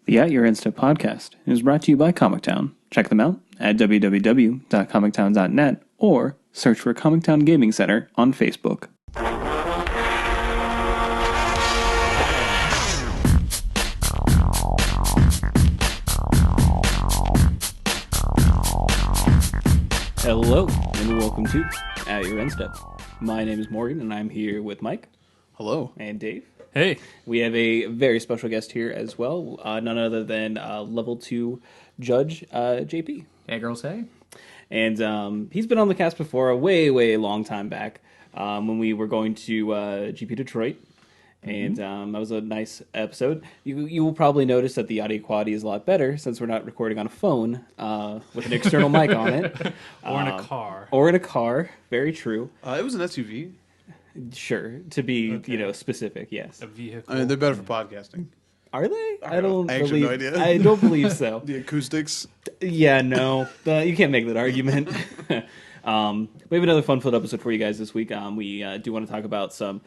The At Your Insta podcast is brought to you by Comictown. Check them out at www.comictown.net or search for Comictown Gaming Center on Facebook. Hello, and welcome to At Your Insta. My name is Morgan, and I'm here with Mike. Hello. And Dave. Hey. We have a very special guest here as well, none other than Level 2 Judge JP. Hey, girls, hey. And he's been on the cast before, a way long time back, when we were going to GP Detroit. And that was a nice episode. You will probably notice that the audio quality is a lot better since we're not recording on a phone with an external mic on it. Or in a car. Or in a car. Very true. It was an SUV. Sure. To be, specific, yes. A vehicle. I mean, they're better for podcasting. Are they? I actually have no idea. I don't believe so. The acoustics. Yeah, no. You can't make that argument. We have another fun-filled episode for you guys this week. We do want to talk about some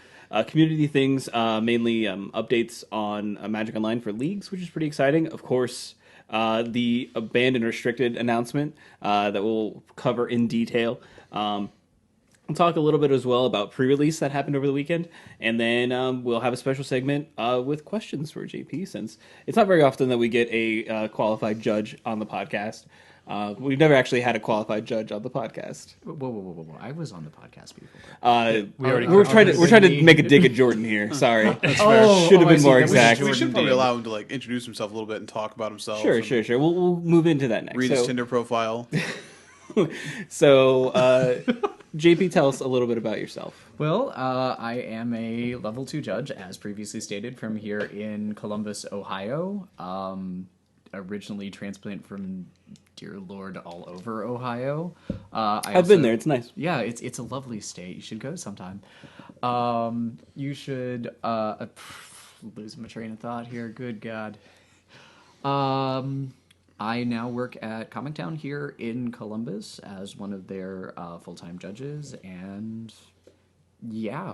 community things, mainly updates on Magic Online for leagues, which is pretty exciting. Of course, the banned and restricted announcement that we'll cover in detail. We'll talk a little bit as well about pre-release that happened over the weekend, and then we'll have a special segment with questions for JP, since it's not very often that we get a qualified judge on the podcast. We've never actually had a qualified judge on the podcast. Whoa. I was on the podcast before. We're trying to make a dig at Jordan here. Sorry. Should have been more exact. We should probably allow him to introduce himself a little bit and talk about himself. Sure. We'll move into that next. Read his Tinder profile. So, JP, tell us a little bit about yourself. Well, I am a level 2 judge, as previously stated, from here in Columbus, Ohio. Originally transplant from dear Lord all over Ohio. I've been there. It's nice. Yeah, it's a lovely state. You should go sometime. You should losing my train of thought here. Good God. I now work at Comictown here in Columbus as one of their full-time judges, and yeah.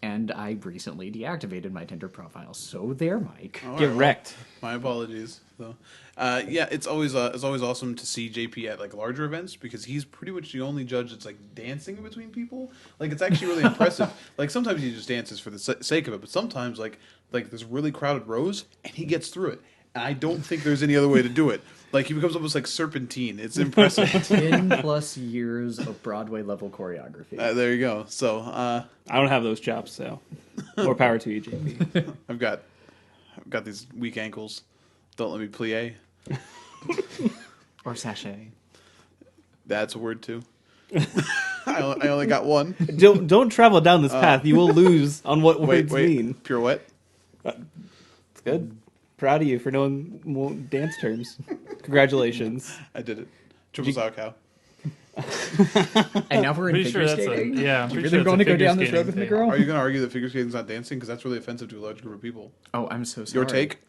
And I recently deactivated my Tinder profile, so there, Mike. Get wrecked. My apologies, though. It's always awesome to see JP at larger events, because he's pretty much the only judge that's dancing in between people. It's actually really impressive. Sometimes he just dances for the sake of it, but sometimes there's really crowded rows and he gets through it. And I don't think there's any other way to do it. He becomes almost like Serpentine. It's impressive. 10+ years of Broadway level choreography. There you go. So I don't have those chops, so more power to you, JP. I've got these weak ankles. Don't let me plie. Or sachet. That's a word too. I only got one. Don't travel down this path. You will lose on what words mean. Pirouette. It's good. Proud of you for knowing more dance terms. Congratulations. I did it. Triple sour cow. And now we're in Pretty figure sure that's skating. I'm pretty You're sure going to that's a go down figure this road with me, skating girl? Are you going to argue that figure skating's not dancing? Because that's really offensive to a large group of people. Oh, I'm so sorry. Your take?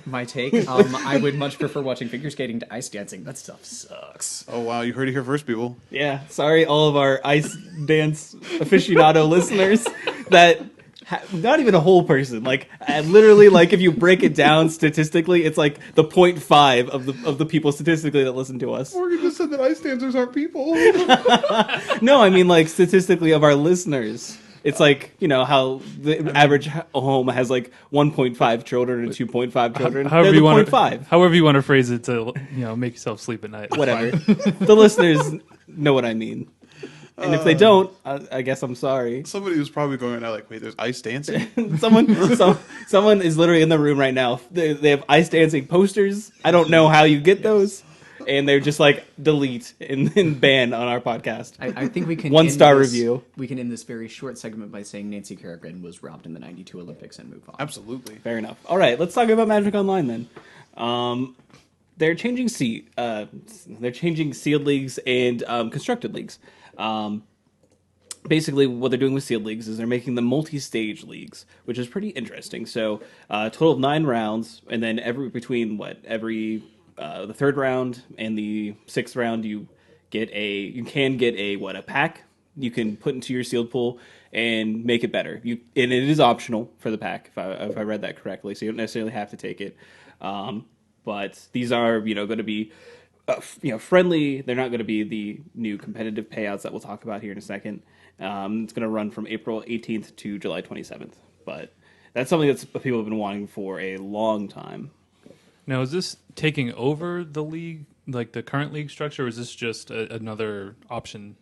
My take? I would much prefer watching figure skating to ice dancing. That stuff sucks. Oh, wow. You heard it here first, people. Yeah, sorry, all of our ice dance aficionado listeners that... not even a whole person. Literally, if you break it down statistically, it's the 0.5 of the people statistically that listen to us. Morgan just said that ice dancers aren't people. No, I mean statistically of our listeners. It's how the average home has 1.5 children and 2.5 children. However They're you the want 0.5. However you want to phrase it to make yourself sleep at night. Whatever. The listeners know what I mean. And if they don't, I guess I'm sorry. Somebody was probably going out wait, there's ice dancing? Someone is literally in the room right now. They have ice dancing posters. I don't know how you get those. And they're just delete and ban on our podcast. I think we can 1-star review. We can end this very short segment by saying Nancy Kerrigan was robbed in the '92 Olympics and move on. Absolutely. Fair enough. All right, let's talk about Magic Online then. They're changing sealed leagues and constructed leagues. Basically, what they're doing with sealed leagues is they're making them multi-stage leagues, which is pretty interesting. So, a total of 9 rounds, and then every the third round and the 6th round, you can get a pack you can put into your sealed pool and make it better. And it is optional for the pack, if I read that correctly, so you don't necessarily have to take it. But these are, going to be, friendly. They're not going to be the new competitive payouts that we'll talk about here in a second. It's going to run from April 18th to July 27th. But that's something that people have been wanting for a long time. Now, is this taking over the league, like the current league structure, or is this just another option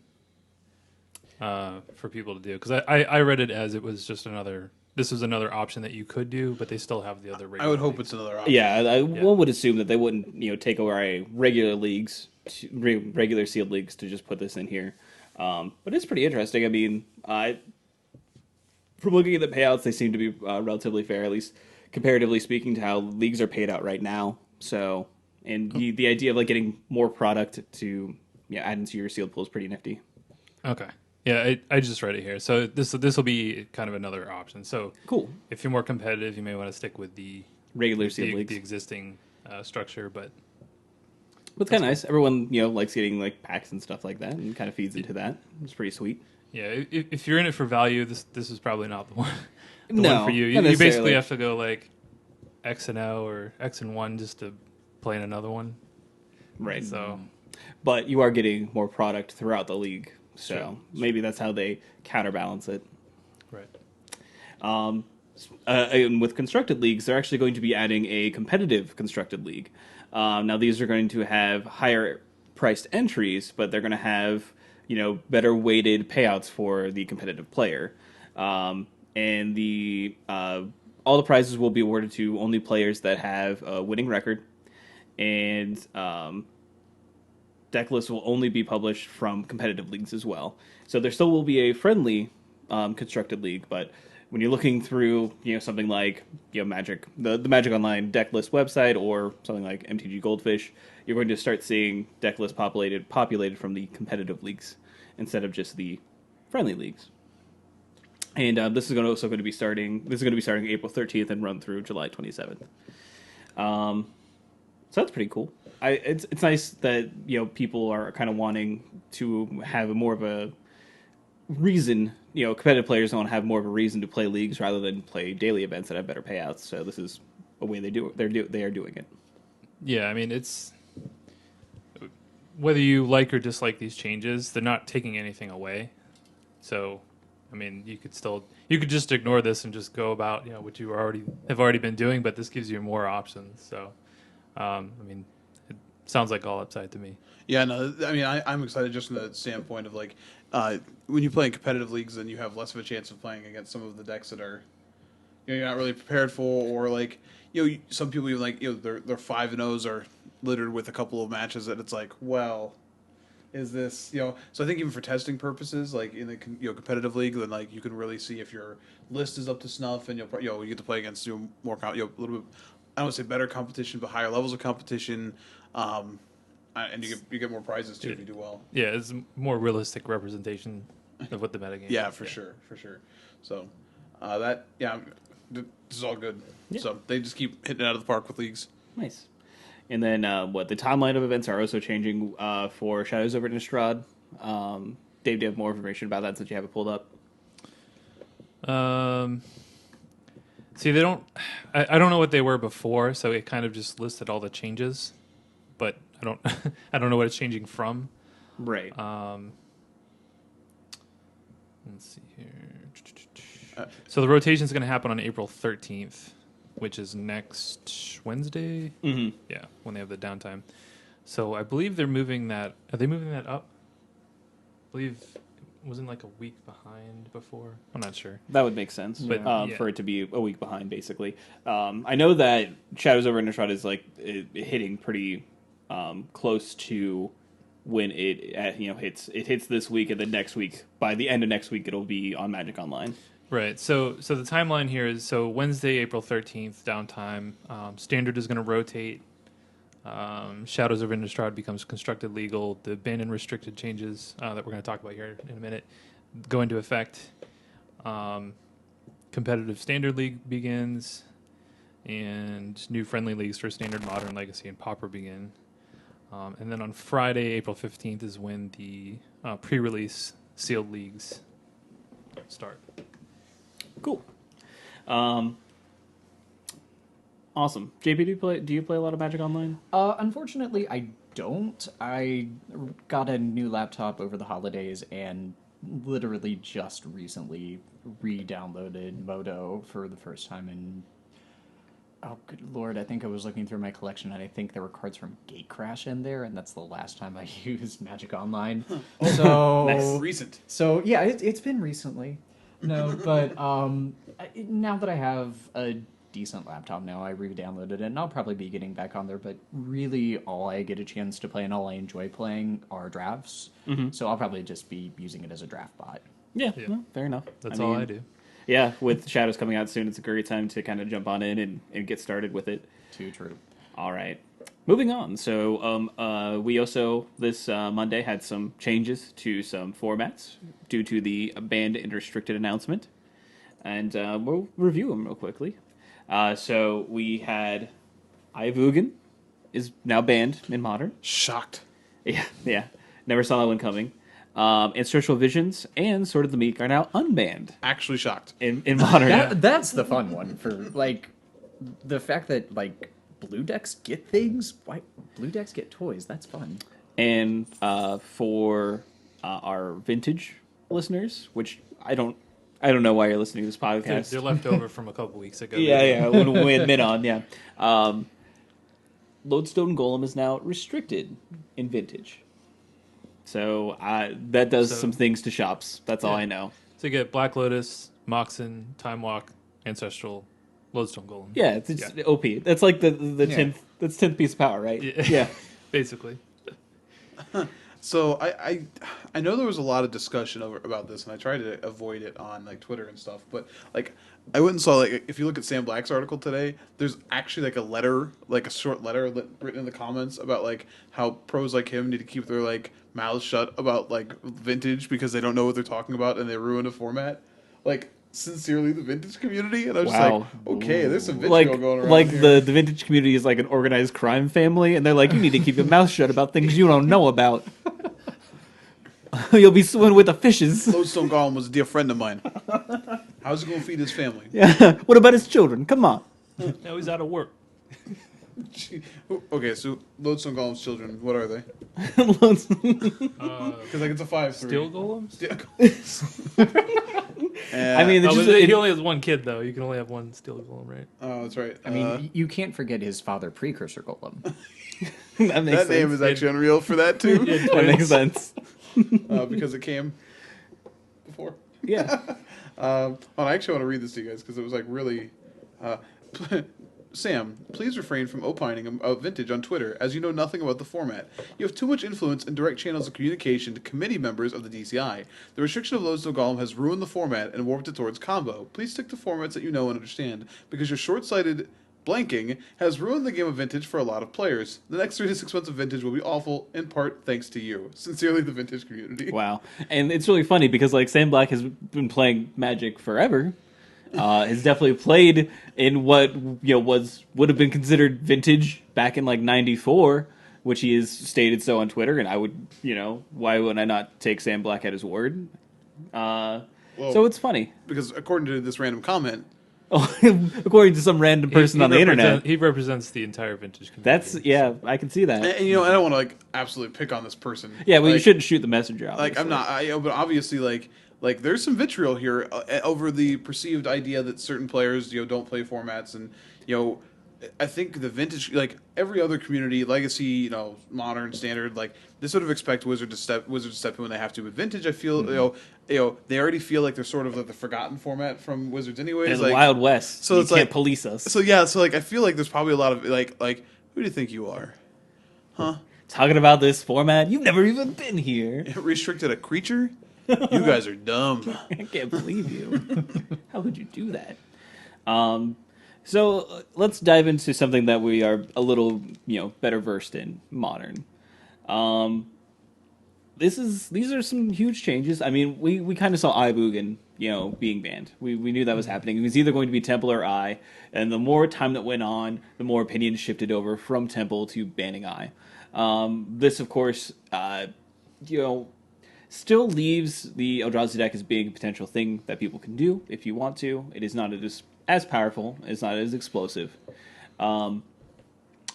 for people to do? Because I read it as it was just another. This was another option that you could do, but they still have the other. I regular would hope leagues. it's another option. Yeah, one would assume that they wouldn't, take away regular leagues, regular sealed leagues, to just put this in here. But it's pretty interesting. I mean, from looking at the payouts, they seem to be relatively fair, at least comparatively speaking to how leagues are paid out right now. So, and the idea of like getting more product to add into your sealed pool is pretty nifty. Okay. Yeah, I just read it here. So this will be kind of another option. So Cool. if you're more competitive, you may want to stick with the Regular sealed the leagues. existing structure, but It's kind of nice. Everyone, likes getting like packs and stuff like that, and kind of feeds into that. It's pretty sweet. yeah, if you're in it for value, this is probably not the one. No, one for you. not You basically necessarily. have to go like X and O or X and 1 just to play in another one. Right. So But you are getting more product throughout the league, so Sure. maybe that's how they counterbalance it. right. And with constructed leagues, they're actually going to be adding a competitive constructed league. Now, these are going to have higher priced entries, but they're going to have better weighted payouts for the competitive player. And the all the prizes will be awarded to only players that have a winning record, and deck lists will only be published from competitive leagues as well. So there still will be a friendly constructed league, but when you're looking through, something like Magic, the Magic Online deck list website, or something like MTG Goldfish, you're going to start seeing deck lists populated from the competitive leagues instead of just the friendly leagues. And this is also going to be starting. This is going to be starting April 13th and run through July 27th. So that's pretty cool. It's nice that people are kind of wanting to have more of a reason. Competitive players want to have more of a reason to play leagues rather than play daily events that have better payouts. So this is a way they do it. They are doing it. Yeah, I mean it's whether you like or dislike these changes, they're not taking anything away. So, I mean, you could just ignore this and just go about what you have already been doing, but this gives you more options. So, I mean, it sounds like all upside to me. Yeah, no, I mean, I'm excited just from the standpoint of like, when you play in competitive leagues, then you have less of a chance of playing against some of the decks that are, you're not really prepared for, or like, some people even like, their 5-0s are littered with a couple of matches that it's like, well, is this, so I think even for testing purposes, like in the competitive league, then like you can really see if your list is up to snuff, and you get to play against more a little bit, I don't want to say better competition, but higher levels of competition. And you get more prizes too if you do well. Yeah, it's a more realistic representation of what the metagame Yeah, is. for sure. So this is all good. Yeah. So they just keep hitting it out of the park with leagues. Nice. And then the timeline of events are also changing for Shadows over Innistrad. Dave, do you have more information about that since you have it pulled up? See, they don't. I don't know what they were before, so it kind of just listed all the changes, but I don't. I don't know what it's changing from. Right. Let's see here. So the rotation is going to happen on April 13th, which is next Wednesday. Mm-hmm. Yeah, when they have the downtime. So I believe they're moving that. Are they moving that up? I believe it wasn't like a week behind before. I'm not sure. That would make sense, But, yeah. for it to be a week behind, basically. I know that Shadows over Innistrad is like hitting pretty close to when it hits this week, and then next week, by the end of next week, it'll be on Magic Online. Right. So the timeline here is Wednesday, April 13th, downtime. Standard is going to rotate. Shadows of Innistrad becomes constructed legal. The banned and restricted changes that we're going to talk about here in a minute go into effect. Competitive Standard League begins, and new friendly leagues for Standard, Modern, Legacy, and Pauper begin. And then on Friday, April 15th, is when the pre-release sealed leagues start. Cool. On Awesome. JP, do you play a lot of Magic Online? Unfortunately, I don't. I got a new laptop over the holidays and literally just recently re-downloaded Modo for the first time in. Oh, good lord! I think I was looking through my collection, and I think there were cards from Gatecrash in there, and that's the last time I used Magic Online. So, Nice. Recent. so yeah, it's been recently. No, but now that I have a decent laptop now, I re-downloaded it, and I'll probably be getting back on there. But really, all I get a chance to play and all I enjoy playing are drafts. So I'll probably just be using it as a draft bot. Yeah, Yeah. well, fair enough. That's all I mean, do. Yeah, with Shadows coming out soon, it's a great time to kind of jump on in and get started with it. Too true. All right. Moving on. So we also, this Monday, had some changes to some formats due to the banned and restricted announcement. And we'll review them real quickly. So we had Ivugan is now banned in Modern. Shocked. Yeah. Never saw that one coming. Ancestral Visions and Sword of the Meek are now unbanned Actually shocked. in Modern. That's the fun one for like the fact that like blue decks get things. Why blue decks get toys? That's fun. And for our vintage listeners, which I don't know why you're listening to this They're, podcast. they're left over from a couple weeks ago. Yeah, when we had Min on, yeah. Lodestone Golem is now restricted in vintage. So that does So- some things to shops. That's all Yeah. I know. So you get Black Lotus, Moxen, Time Walk, Ancestral, Lodestone Golem. Yeah, it's OP. That's like the Yeah. 10th. That's 10th piece of power, right? Yeah. Yeah. Basically. So I know there was a lot of discussion about this, and I tried to avoid it on like Twitter and stuff. But like I went and saw like if you look at Sam Black's article today, there's actually like a letter, like a short letter written in the comments about like how pros like him need to keep their like mouths shut about like vintage because they don't know what they're talking about and they ruin a format. Like sincerely, the vintage community, and I was just Wow. like, okay, there's some vitriol Like going around like here. the vintage community is like an organized crime family, and they're like, you need to keep your mouth shut about things you don't know about. You'll be swimming with the fishes. Lodestone Golem was a dear friend of mine. How's he gonna feed his family? Yeah. What about his children? Come on. Now he's out of work. Okay, so Lodestone Golem's children, what are they? Uh, Because like it's a 5-3. Steel Golems? Yeah. I mean, Oh, it's but just, he only has one kid, though. You can only have one Steel Golem, right? oh, that's right. I mean, you can't forget his father, Precursor Golem. that makes that name sense. is actually unreal for that too, That makes sense. because it came before. Yeah. I actually want to read this to you guys because it was like really. Sam, please refrain from opining about vintage on Twitter, as you know nothing about the format. You have too much influence and direct channels of communication to committee members of the DCI. The restriction of Lodestone Golem has ruined the format and warped it towards combo. Please stick to formats that you know and understand, because your short-sighted blanking has ruined the game of vintage for a lot of players. The next 3 to 6 months of vintage will be awful, in part thanks to you. Sincerely, the vintage community. Wow. And it's really funny because like Sam Black has been playing Magic forever. Has definitely played in what would have been considered vintage back in like '94, which he has stated so on Twitter. And I would, why would I not take Sam Black at his word? So it's funny. Because according to this random comment, According to some random person on the internet. He represents the entire vintage community. That's I can see that. and I don't want to like absolutely pick on this person. Yeah, well, you Like, shouldn't shoot the messenger. Like I'm obviously. not, but obviously like there's some vitriol here over the perceived idea that certain players don't play formats, and I think the vintage, like every other community, legacy, modern, standard, like they sort of expect Wizards to step in when they have to. But vintage, I feel they already feel like they're sort of like the forgotten format from Wizards anyways. in like, the Wild West, so you it's can't like- police us. so yeah, so like I feel like there's probably a lot of like who do you think you are? Talking about this format, you've never even been here. Restricted a creature? You guys are dumb. I can't believe you. How could you do that? So let's dive into something that we are a little, better versed in, Modern. These are some huge changes. I mean, we kind of saw Ivugan, being banned. We knew that was happening. It was either going to be Temple or Eye, and the more time that went on, the more opinions shifted over from Temple to banning Eye. This, of course, still leaves the Eldrazi deck as being a potential thing that people can do if you want to. It is not as powerful. It's not as explosive. And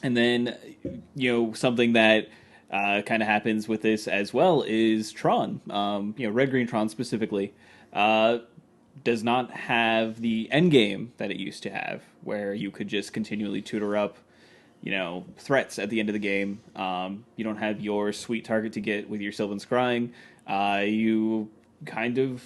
then, something that kind of happens with this as well is Tron. Red Green Tron specifically does not have the end game that it used to have, where you could just continually tutor up, threats at the end of the game. You don't have your sweet target to get with your Sylvan Scrying. You kind of,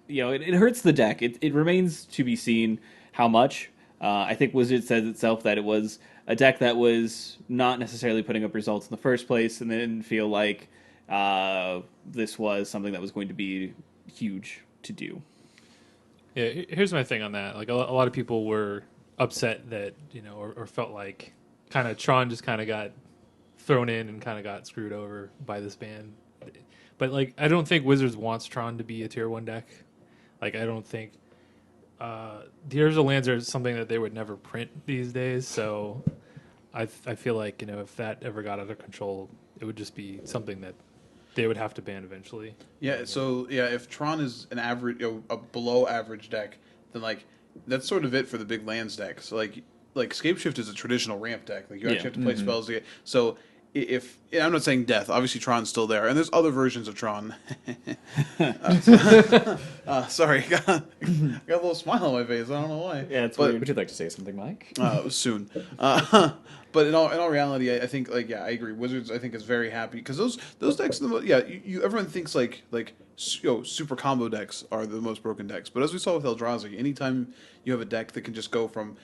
it hurts the deck. It remains to be seen how much. I think Wizard says itself that it was a deck that was not necessarily putting up results in the first place, and they didn't feel like this was something that was going to be huge to do. Yeah, here's my thing on that. Like a lot of people were upset that or felt like kind of Tron just kind of got thrown in and kind of got screwed over by this ban. But like, I don't think Wizards wants Tron to be a tier 1 deck. Like, I don't think the Urza lands are something that they would never print these days. So I feel like if that ever got out of control, it would just be something that they would have to ban eventually. Yeah. So yeah, if Tron is an average, a below average deck, then like that's sort of it for the big lands deck. So like Scapeshift is a traditional ramp deck. Like you actually have to play spells to get. So if I'm not saying death, obviously Tron's still there, and there's other versions of Tron. Sorry, got a little smile on my face. I don't know why. Yeah, it's but, weird. Would you like to say something, Mike? Soon. But in all reality, I think I agree. Wizards, I think, is very happy because those decks, everyone thinks super combo decks are the most broken decks. But as we saw with Eldrazi, anytime you have a deck that can just go from,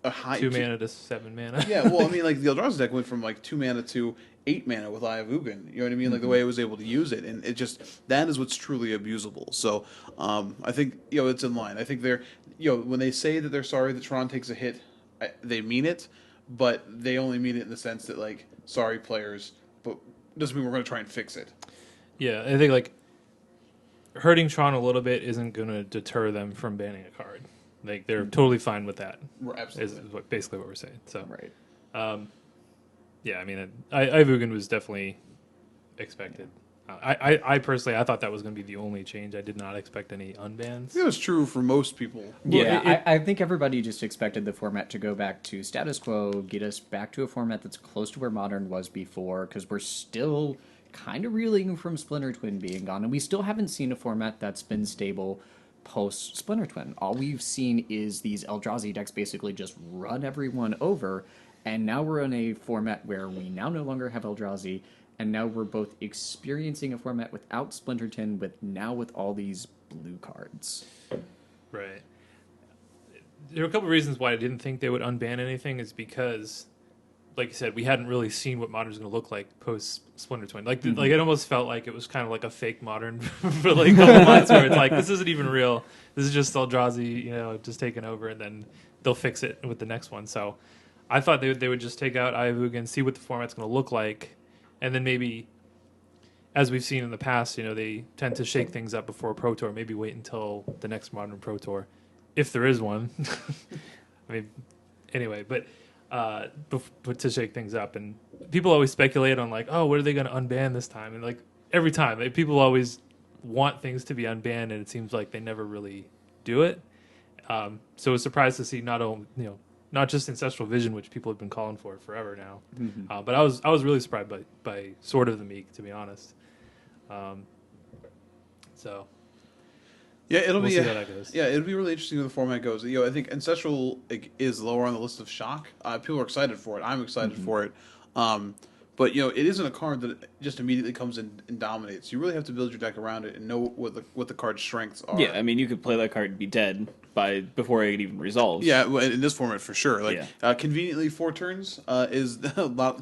a high 2 mana to 7 mana. yeah, well, I mean, like the Eldrazi deck went from 2 mana to 8 mana with Eye of Ugin. You know what I mean? Like the way it was able to use it, and that is what's truly abusable. So, I think it's in line. I think they're when they say that they're sorry that Tron takes a hit, they mean it, but they only mean it in the sense that sorry players, but doesn't mean we're going to try and fix it. Yeah, I think hurting Tron a little bit isn't going to deter them from banning a card. Like they're totally fine with that. Absolutely. Is basically what we're saying. So Right. yeah, I mean, Ivugan was definitely expected. I personally, I thought that was going to be the only change. I did not expect any unbans. It was true for most people. Yeah, I think everybody just expected the format to go back to status quo, get us back to a format that's close to where Modern was before, because we're still kind of reeling from Splinter Twin being gone, and we still haven't seen a format that's been stable post Splinter Twin. All we've seen is these Eldrazi decks basically just run everyone over, and now we're in a format where we now no longer have Eldrazi, and now we're both experiencing a format without Splinter Twin, with all these blue cards. Right. There are a couple of reasons why I didn't think they would unban anything. Is because, like you said, we hadn't really seen what Modern's going to look like post Splinter Twin. Like it almost felt like it was kind of like a fake Modern for a couple months, where it's like, this isn't even real. This is just Eldrazi, just taking over, and then they'll fix it with the next one. So I thought they would just take out Ivugan, see what the format's going to look like, and then maybe, as we've seen in the past, they tend to shake things up before Pro Tour. Maybe wait until the next Modern Pro Tour, if there is one. I mean, anyway, but to shake things up. And people always speculate on what are they going to unban this time? And every time, people always want things to be unbanned, and it seems like they never really do it. So I was surprised to see not just Ancestral Vision, which people have been calling for forever now, but I was really surprised by Sword of the Meek, to be honest. So yeah, it'll we'll be see how that goes. Yeah, it'll be really interesting where the format goes. I think Ancestral is lower on the list of shock. People are excited for it. I'm excited for it. But it isn't a card that just immediately comes in and dominates. You really have to build your deck around it and know what the card's strengths are. Yeah, I mean, you could play that card and be dead before it even resolves. Yeah, well, in this format for sure. Yeah. Conveniently 4 turns is the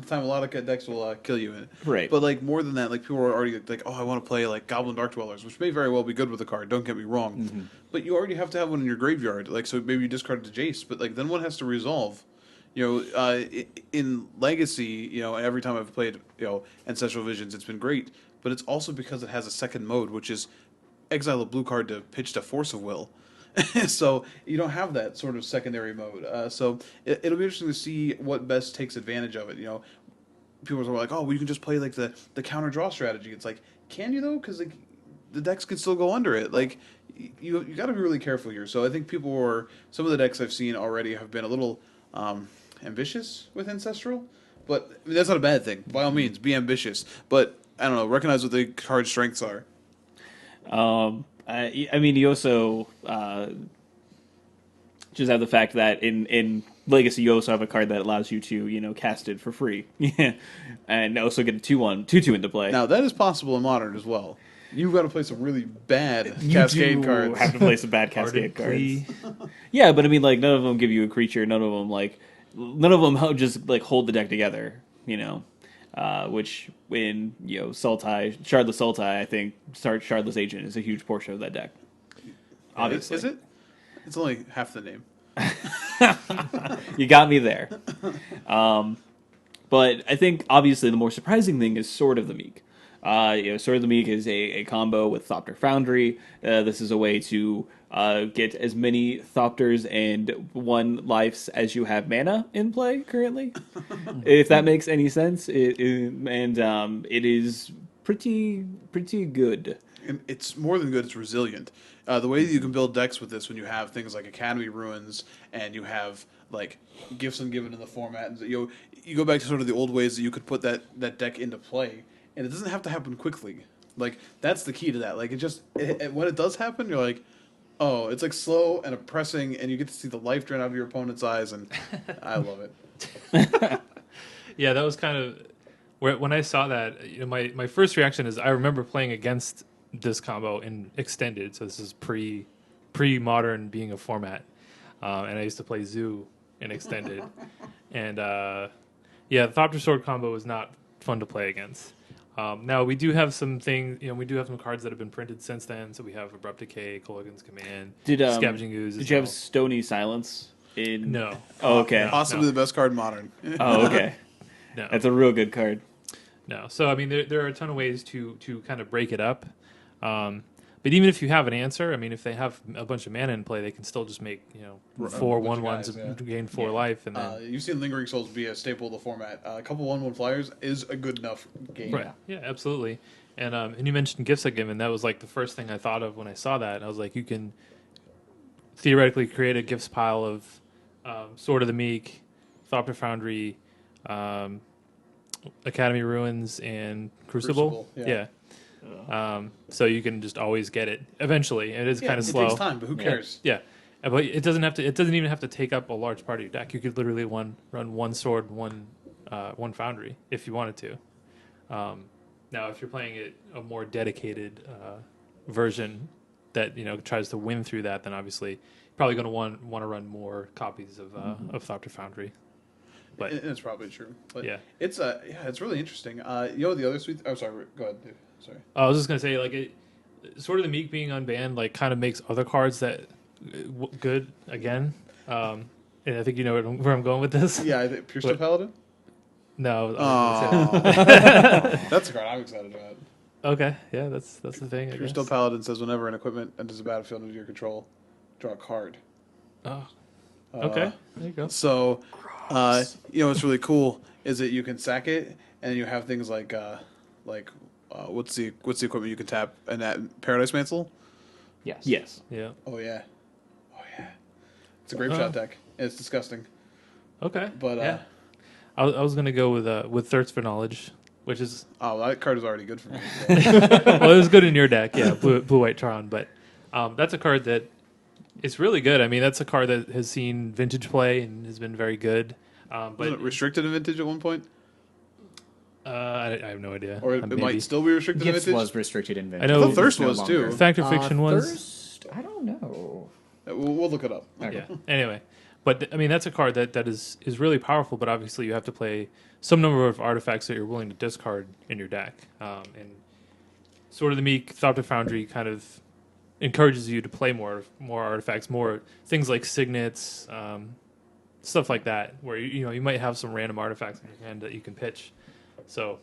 time a lot of decks will kill you in it. Right. But more than that, people are already oh, I want to play Goblin Dark Dwellers, which may very well be good with the card. Don't get me wrong. But you already have to have one in your graveyard. So maybe you discard it to Jace, but then one has to resolve. In Legacy, every time I've played, Ancestral Visions, it's been great. But it's also because it has a second mode, which is exile a blue card to pitch to Force of Will. So you don't have that sort of secondary mode. So it'll be interesting to see what best takes advantage of it. People are like, oh, well, you can just play the counter draw strategy. It's can you though? Because the decks can still go under it. You got to be really careful here. So I think some of the decks I've seen already have been a little ambitious with Ancestral. But I mean, that's not a bad thing. By all means, be ambitious. But I don't know. Recognize what the card's strengths are. I mean, you also just have the fact that in Legacy you also have a card that allows you to cast it for free, and also get a 2/2 into play. Now that is possible in Modern as well. You've got to play some really bad You Cascade do cards. have to play some bad Cascade cards. Ardently. Yeah, but I mean, like, none of them give you a creature. None of them just like hold the deck together. Which in Sultai, Shardless Sultai, I think Shardless Agent is a huge portion of that deck. Obviously, Is it? It's only half the name. You got me there. But I think obviously the more surprising thing is Sword of the Meek. Sword of the Meek is a combo with Thopter Foundry. This is a way to get as many Thopters and 1 lives as you have mana in play currently. If that makes any sense. It is pretty good. And it's more than good. It's resilient. The way that you can build decks with this, when you have things like Academy Ruins and you have like Gifts Ungiven in the format, and you go back to sort of the old ways that you could put that deck into play, and it doesn't have to happen quickly. Like that's the key to that. Like when it does happen, you're like, oh, it's like slow and oppressing, and you get to see the life drain out of your opponent's eyes, and I love it. Yeah, that was kind of when I saw that. My first reaction is I remember playing against this combo in Extended, so this is pre-modern being a format, and I used to play Zoo in Extended, and the Thopter Sword combo is not fun to play against. Now we do have some things, we do have some cards that have been printed since then. So we have Abrupt Decay, Kolaghan's Command, Scavenging Ooze. Did you have Stony Silence in? No. Oh, okay. Possibly the best card in Modern. Oh, okay. No. That's a real good card. No. So I mean, there are a ton of ways to kind of break it up. But even if you have an answer, I mean, if they have a bunch of mana in play, they can still just make 4 bunch of 1/1s guys, yeah. to gain 4 life, and then You've seen Lingering Souls be a staple of the format. A couple 1/1 flyers is a good enough game. right, yeah, absolutely. And you mentioned Gifts Ungiven. That was like the first thing I thought of when I saw that. I was like, you can theoretically create a gifts pile of Sword of the Meek, Thopter Foundry, Academy Ruins, and Crucible. Yeah. So you can just always get it. Eventually, it is kind of slow. It takes time, but who cares? Yeah, but it doesn't have to. It doesn't even have to take up a large part of your deck. You could literally run 1 sword, one foundry if you wanted to. Now, if you're playing it a more dedicated version that tries to win through that, then obviously you're probably going to want to run more copies of Thopter Foundry. But And it's probably true. But Yeah. it's it's really interesting. The other sweet. Oh, sorry. Go ahead, Dave. Sorry. I was just gonna say, like, Sword of the Meek being unbanned, like, kind of makes other cards that good again. And I think you know where I'm going with this. Yeah, I think Pure Steel What? Paladin. No. Oh, that's a card I'm excited about. Okay. Yeah, that's the thing. I Pure guess. Steel Paladin says whenever an equipment enters the battlefield under your control, draw a card. Oh. Okay. There you go. So, what's really cool is that you can sack it, and you have things like what's the equipment you can tap, and that Paradise Mantle. Yes. Yes. Yeah. Oh yeah, it's a grape shot deck. And it's disgusting, Okay. but yeah. I was gonna go with Thirst for Knowledge, which is that card is already good for me. well, it was good in your deck, yeah, blue white Tron, but that's a card that it's really good. I mean, that's a card that has seen vintage play and has been very good. Wasn't But it restricted in Vintage at one point, I have no idea. or it Maybe. might still be restricted in Gifts Vintage? was restricted in I Vintage. know- I thought Thirst It's no was, longer. too. Fact or Fiction was. Thirst? I don't know. We'll look it up. Yeah. Anyway, but I mean, that's a card that is really powerful. But obviously, you have to play some number of artifacts that you're willing to discard in your deck. And Sword of the Meek, Thopter Foundry kind of encourages you to play more artifacts, more things like signets, stuff like that, where you might have some random artifacts in your hand that you can pitch. So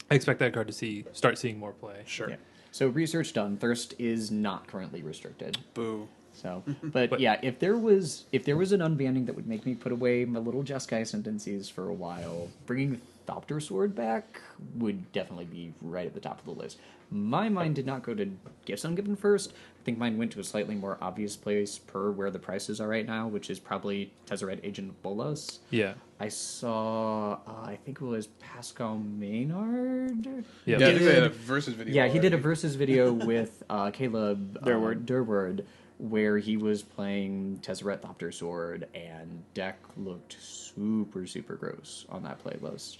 I expect that card to start seeing more play. Sure. Yeah. So research done. Thirst is not currently restricted. Boo. So, but yeah, if there was an unbanning that would make me put away my little Jeskai sentences for a while, bringing Thopter Sword back would definitely be right at the top of the list. My mind did not go to Gifts Ungiven first. I think mine went to a slightly more obvious place per where the prices are right now, which is probably Tezzeret Agent of Bolas. Yeah. I saw, I think it was Pascal Maynard. Yeah. Yeah, I think they had a versus video. Yeah, he did a already. versus video with Caleb Durward. Durward, where he was playing Tezzeret Thopter Sword, and deck looked super, super gross on that playlist.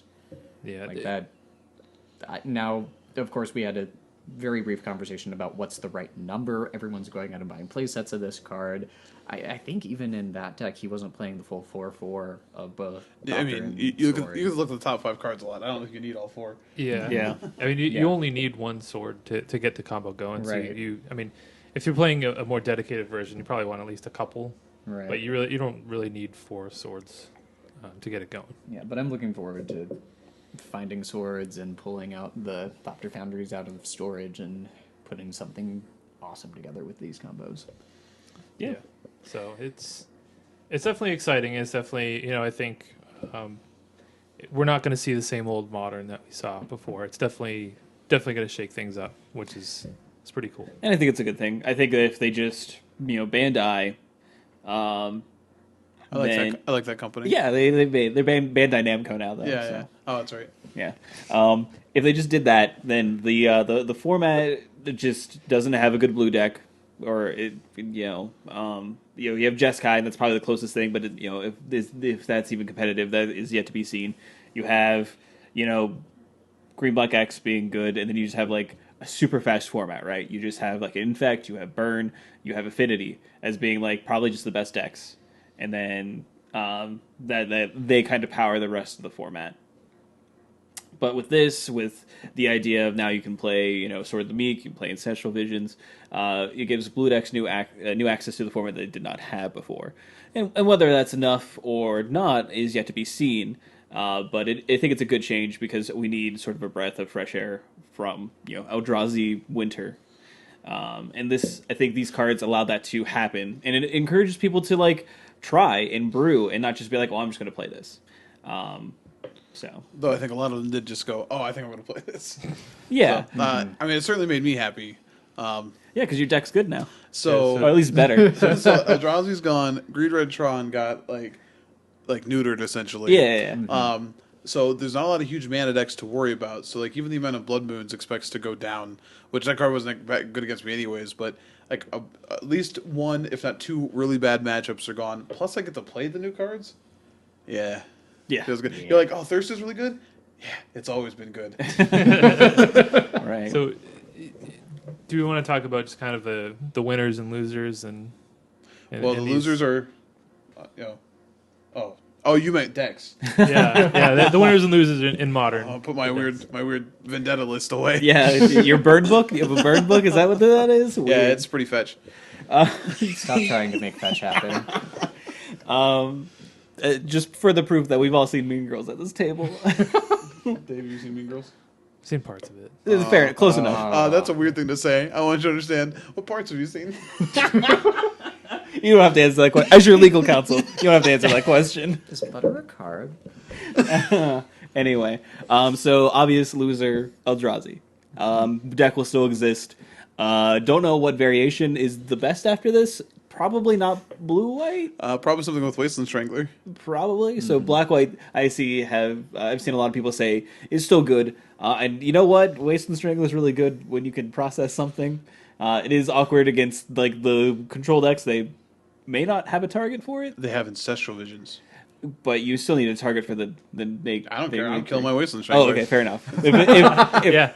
Yeah. Like that. Now, of course, we had a very brief conversation about what's the right number. Everyone's going out and buying play sets of this card. I think even in that deck, he wasn't playing the full 4/4 of both. Yeah, I Thopter mean, and you Sword. look at the top 5 cards a lot. I don't think you need all 4. Yeah. Yeah. I mean, Yeah. you only need one sword to get the combo going. So Right. I mean, if you're playing a more dedicated version, you probably want at least a couple. Right. But you don't really need 4 swords to get it going. Yeah, but I'm looking forward to finding swords and pulling out the Thopter Foundries out of storage and putting something awesome together with these combos. Yeah. So it's definitely exciting. It's definitely, I think we're not going to see the same old modern that we saw before. It's definitely going to shake things up, which is it's pretty cool. And I think it's a good thing. I think that if they just, Bandai, I like that company. yeah, they're Bandai Namco now though. Yeah, so. yeah. Oh, that's right. Yeah. If they just did that, then the format just doesn't have a good blue deck, or you have Jeskai, and that's probably the closest thing. But if that's even competitive, that is yet to be seen. You have Green Black X being good, and then you just have like a super fast format, right? You just have like Infect, you have Burn, you have Affinity as being like probably just the best decks, and then that they kind of power the rest of the format. But with the idea of now you can play, Sword of the Meek, you can play Ancestral Visions, it gives Blue Decks new access to the format they did not have before. And whether that's enough or not is yet to be seen. But I think it's a good change because we need sort of a breath of fresh air from, Eldrazi winter. And I think these cards allow that to happen. And it encourages people to, like, try and brew and not just be like, well, I'm just going to play this. So Though I think a lot of them did just go, oh, I think I'm going to play this. yeah, So, I mean, it certainly made me happy. yeah, because your deck's good now, So, or at least better. so Eldrazi's gone. Greed Red Tron got like neutered essentially. Yeah. So there's not a lot of huge mana decks to worry about. So like even the amount of Blood Moons expects to go down, which that card wasn't that good against me anyways. But like at least one, if not two, really bad matchups are gone. Plus I get to play the new cards. Yeah, Yeah. feels good. You're like, oh, Thirst is really good. Yeah, it's always been good. Right. So, do we want to talk about just kind of the winners and losers and Well, the these- losers are, oh, you meant decks. the winners and losers in modern. I'll put my weird vendetta list away. Yeah, your burn book. You have a burn book. Is that what that is? Yeah, Weird. it's pretty fetch. Stop trying to make fetch happen. Just for the proof that we've all seen Mean Girls at this table. Dave, you seen Mean Girls? Seen parts of it. It's fair, close enough. That's a weird thing to say. I want you to understand. What parts have you seen? You don't have to answer that question. As your legal counsel, you don't have to answer that question. Is butter a carb? Anyway, so obvious loser Eldrazi. Deck will still exist. Don't know what variation is the best after this. Probably not blue white. Probably something with Wasteland Strangler. Probably. So black white, I've seen a lot of people say is still good. And you know what? Wasteland Strangler is really good when you can process something. It is awkward against like the control decks. They may not have a target for it, They have Ancestral Visions. but you still need a target for the make. I don't the care. I'm make- killing my Wasteland Oh, Strangler. okay, fair enough.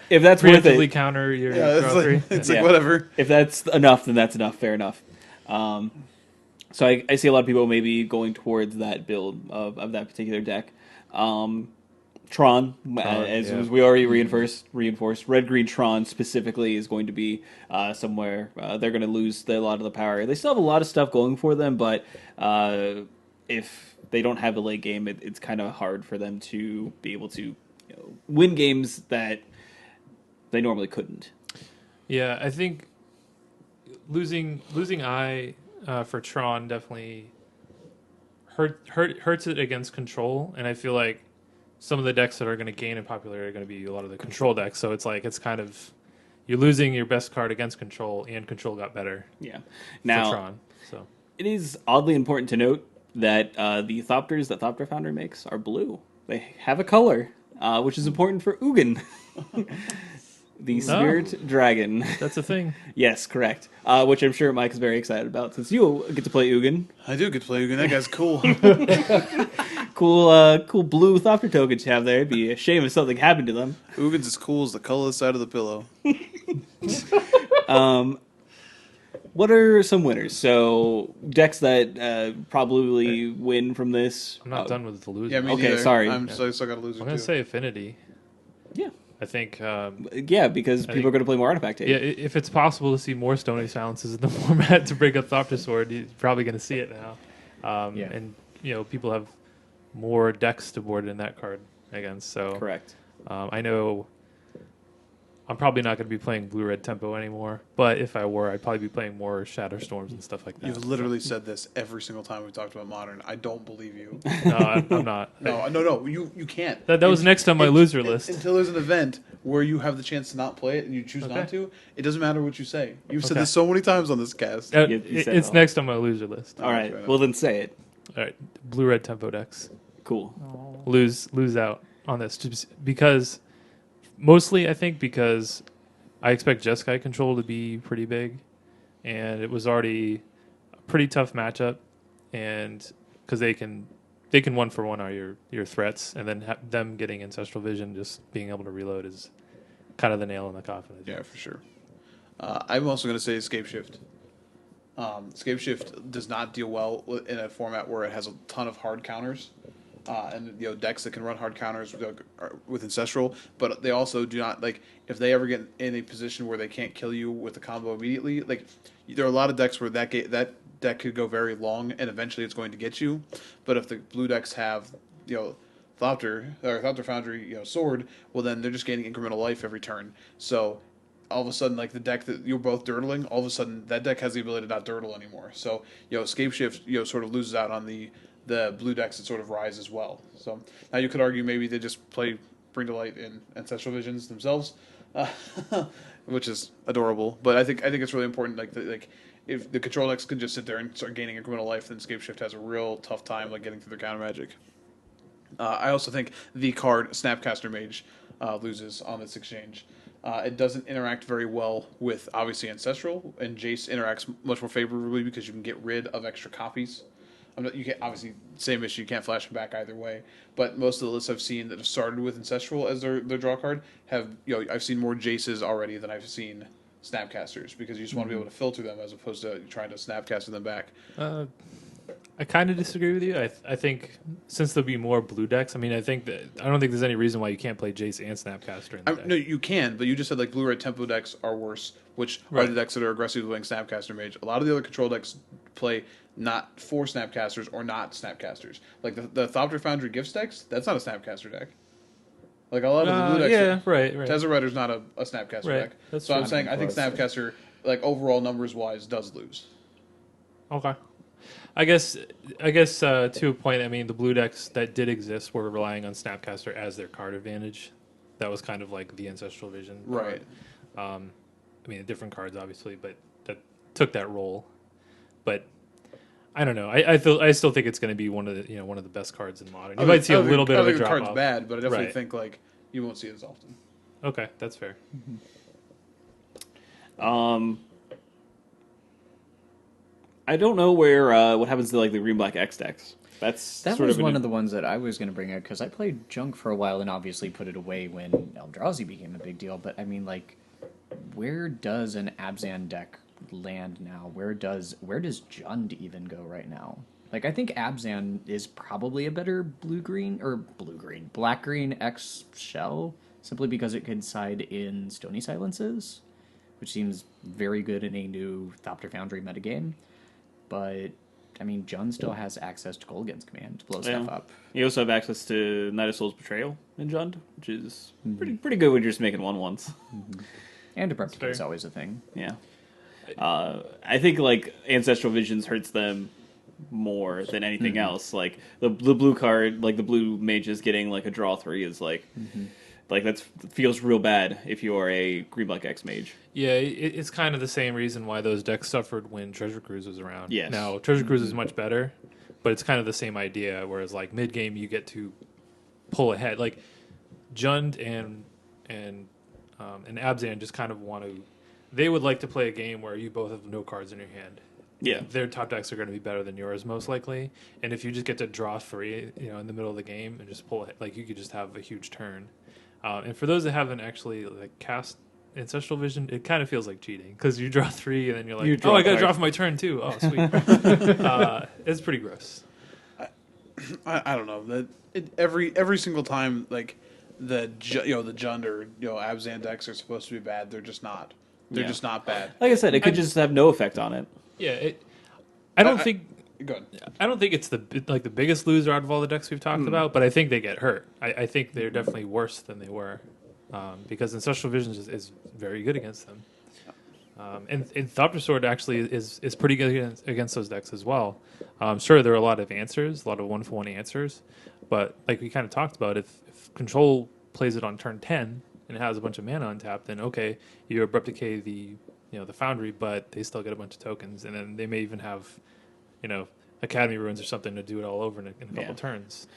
If that's worth Preemptively it, counter your Yeah, draw three. it's Yeah. like whatever. if that's enough, then that's enough. Fair enough. So I see a lot of people maybe going towards that build of that particular deck. Tron, as yeah. we already reinforced, red green Tron specifically is going to be somewhere. They're going to lose a lot of the power. They still have a lot of stuff going for them, but if they don't have a late game, it's kind of hard for them to be able to win games that they normally couldn't. Yeah, I think losing Eye for Tron definitely hurts it against control, and I feel like some of the decks that are going to gain in popularity are going to be a lot of the control decks. So it's like it's kind of you're losing your best card against control, and control got better Yeah. for Now, Tron. So it is oddly important to note that the Thopters that Thopter Foundry makes are blue. They have a color, which is important for Ugin, the spirit dragon. that's a thing. Yes, correct. Which I'm sure Mike is very excited about since you get to play Ugin. I do get to play Ugin. That guy's cool. Cool blue Thopter tokens you have there. It'd be a shame if something happened to them. Ugin's as cool as the colorless side of the pillow. What are some winners? So decks that probably win from this. I'm not done with the loser. Yeah, me Okay, neither. sorry. I'm still got a loser I'm gonna too. say Affinity. Yeah, I think. yeah, because people are going to play more Artifact Tape. Yeah, if it's possible to see more Stony Silences in the format to break up Thopter Sword, you're probably going to see it now. Yeah. And people have more decks to board in that card against. So Correct. I know I'm probably not going to be playing Blue-Red Tempo anymore, but if I were, I'd probably be playing more Shatterstorms and stuff like that. You've literally said this every single time we've talked about Modern. I don't believe you. No, I'm not. No. You can't. That was next on my loser list. Until there's an event where you have the chance to not play it and you choose not to, it doesn't matter what you say. You've said Okay. this so many times on this cast. You said It's it all. next on my loser list. All right. fair enough. Well, then say it. All right, Blue-Red Tempo decks. Cool. lose out on this because mostly I think because I expect Jeskai control to be pretty big, and it was already a pretty tough matchup, and because they can 1-for-1 are your threats, and then them getting Ancestral Vision, just being able to reload is kind of the nail in the coffin. Yeah, for sure. I'm also going to say Escape Shift. Escape Shift does not deal well in a format where it has a ton of hard counters, and decks that can run hard counters with Ancestral, but they also do not if they ever get in a position where they can't kill you with the combo immediately. There are a lot of decks where that deck could go very long, and eventually it's going to get you. But if the blue decks have Thopter Foundry Sword, well then they're just gaining incremental life every turn. So all of a sudden, the deck that you're both dirtling, all of a sudden that deck has the ability to not dirtle anymore. So Escape Shift sort of loses out on the blue decks that sort of rise as well. So now you could argue maybe they just play Bring to Light and Ancestral Visions themselves, which is adorable. But I think it's really important. If the control decks can just sit there and start gaining incremental life, then Escape Shift has a real tough time getting through their counter magic. I also think the card Snapcaster Mage loses on this exchange. It doesn't interact very well with obviously Ancestral, and Jace interacts much more favorably because you can get rid of extra copies. You can't, obviously, same issue, you can't flash them back either way. But most of the lists I've seen that have started with Ancestral as their draw card have, I've seen more Jaces already than I've seen Snapcasters, because you just want to be able to filter them as opposed to trying to Snapcaster them back. I kind of disagree with you. I think since there'll be more blue decks, I don't think there's any reason why you can't play Jace and Snapcaster in the deck. No, you can, but you just said Blue-Red Tempo decks are worse, which are the decks that are aggressively playing Snapcaster Mage. A lot of the other control decks play not for Snapcasters or not Snapcasters. The Thopter Foundry Gifts decks, that's not a Snapcaster deck. A lot of the blue decks. Yeah, right. Tezzeret is not a Snapcaster Right, deck. that's So I'm true. saying I think Snapcaster, overall numbers wise, does lose. Okay. I guess to a point, the blue decks that did exist were relying on Snapcaster as their card advantage. That was kind of like the Ancestral Vision card. Right. Different cards obviously, but that took that role. But I don't know. I still think it's going to be one of the best cards in Modern. You might see a little bit of a the drop card's off. bad, but I definitely Right. think you won't see it as often. Okay, that's fair. I don't know where what happens to the green black X decks. That Sort was of one of the ones that I was going to bring up because I played Junk for a while and obviously put it away when Eldrazi became a big deal. But where does an Abzan deck land now? Where does Jund even go right now? I think Abzan is probably a better black-green X shell, simply because it could side in Stony Silences, which seems very good in a new Thopter Foundry metagame. But Jund still has access to Golgan's command to blow stuff up. You also have access to Knight of Soul's Betrayal in Jund, which is pretty good when you're just making 1/1s. And Abrupt fair. is always a thing. Yeah. I think like Ancestral Visions hurts them more than anything else. Like the blue card, like the blue mages getting like a draw 3 is like that feels real bad if you are a green black X mage. Yeah, it's kind of the same reason why those decks suffered when Treasure Cruise was around. Yes. Now, Treasure Cruise is much better, but it's kind of the same idea, whereas like mid-game you get to pull ahead. Like Jund and Abzan just kind of want to... They would like to play a game where you both have no cards in your hand. Yeah. Their top decks are going to be better than yours, most likely. And if you just get to draw 3, in the middle of the game and just pull it, like you could just have a huge turn. And for those that haven't actually like cast Ancestral Vision, it kind of feels like cheating because you draw 3 and then you're like, You draw oh, I got to a draw card. for my turn too. Oh, sweet. It's pretty gross. I don't know. Every single time, like the Jund or Abzan decks are supposed to be bad. They're just not. They're Yeah. just not bad. Like I said, it could just have no effect on it. Yeah, I don't think Good. it's the biggest loser out of all the decks we've talked about, but I think they get hurt. I think they're definitely worse than they were because Ancestral Visions is very good against them. And Thopter Sword actually is pretty good against those decks as well. Sure, there are a lot of answers, a lot of 1-for-1 answers, but like we kind of talked about, if Control plays it on turn 10 and it has a bunch of mana untapped, then okay, you abrupt decay the Foundry, but they still get a bunch of tokens, and then they may even have Academy Ruins or something to do it all over in a couple Yeah. turns.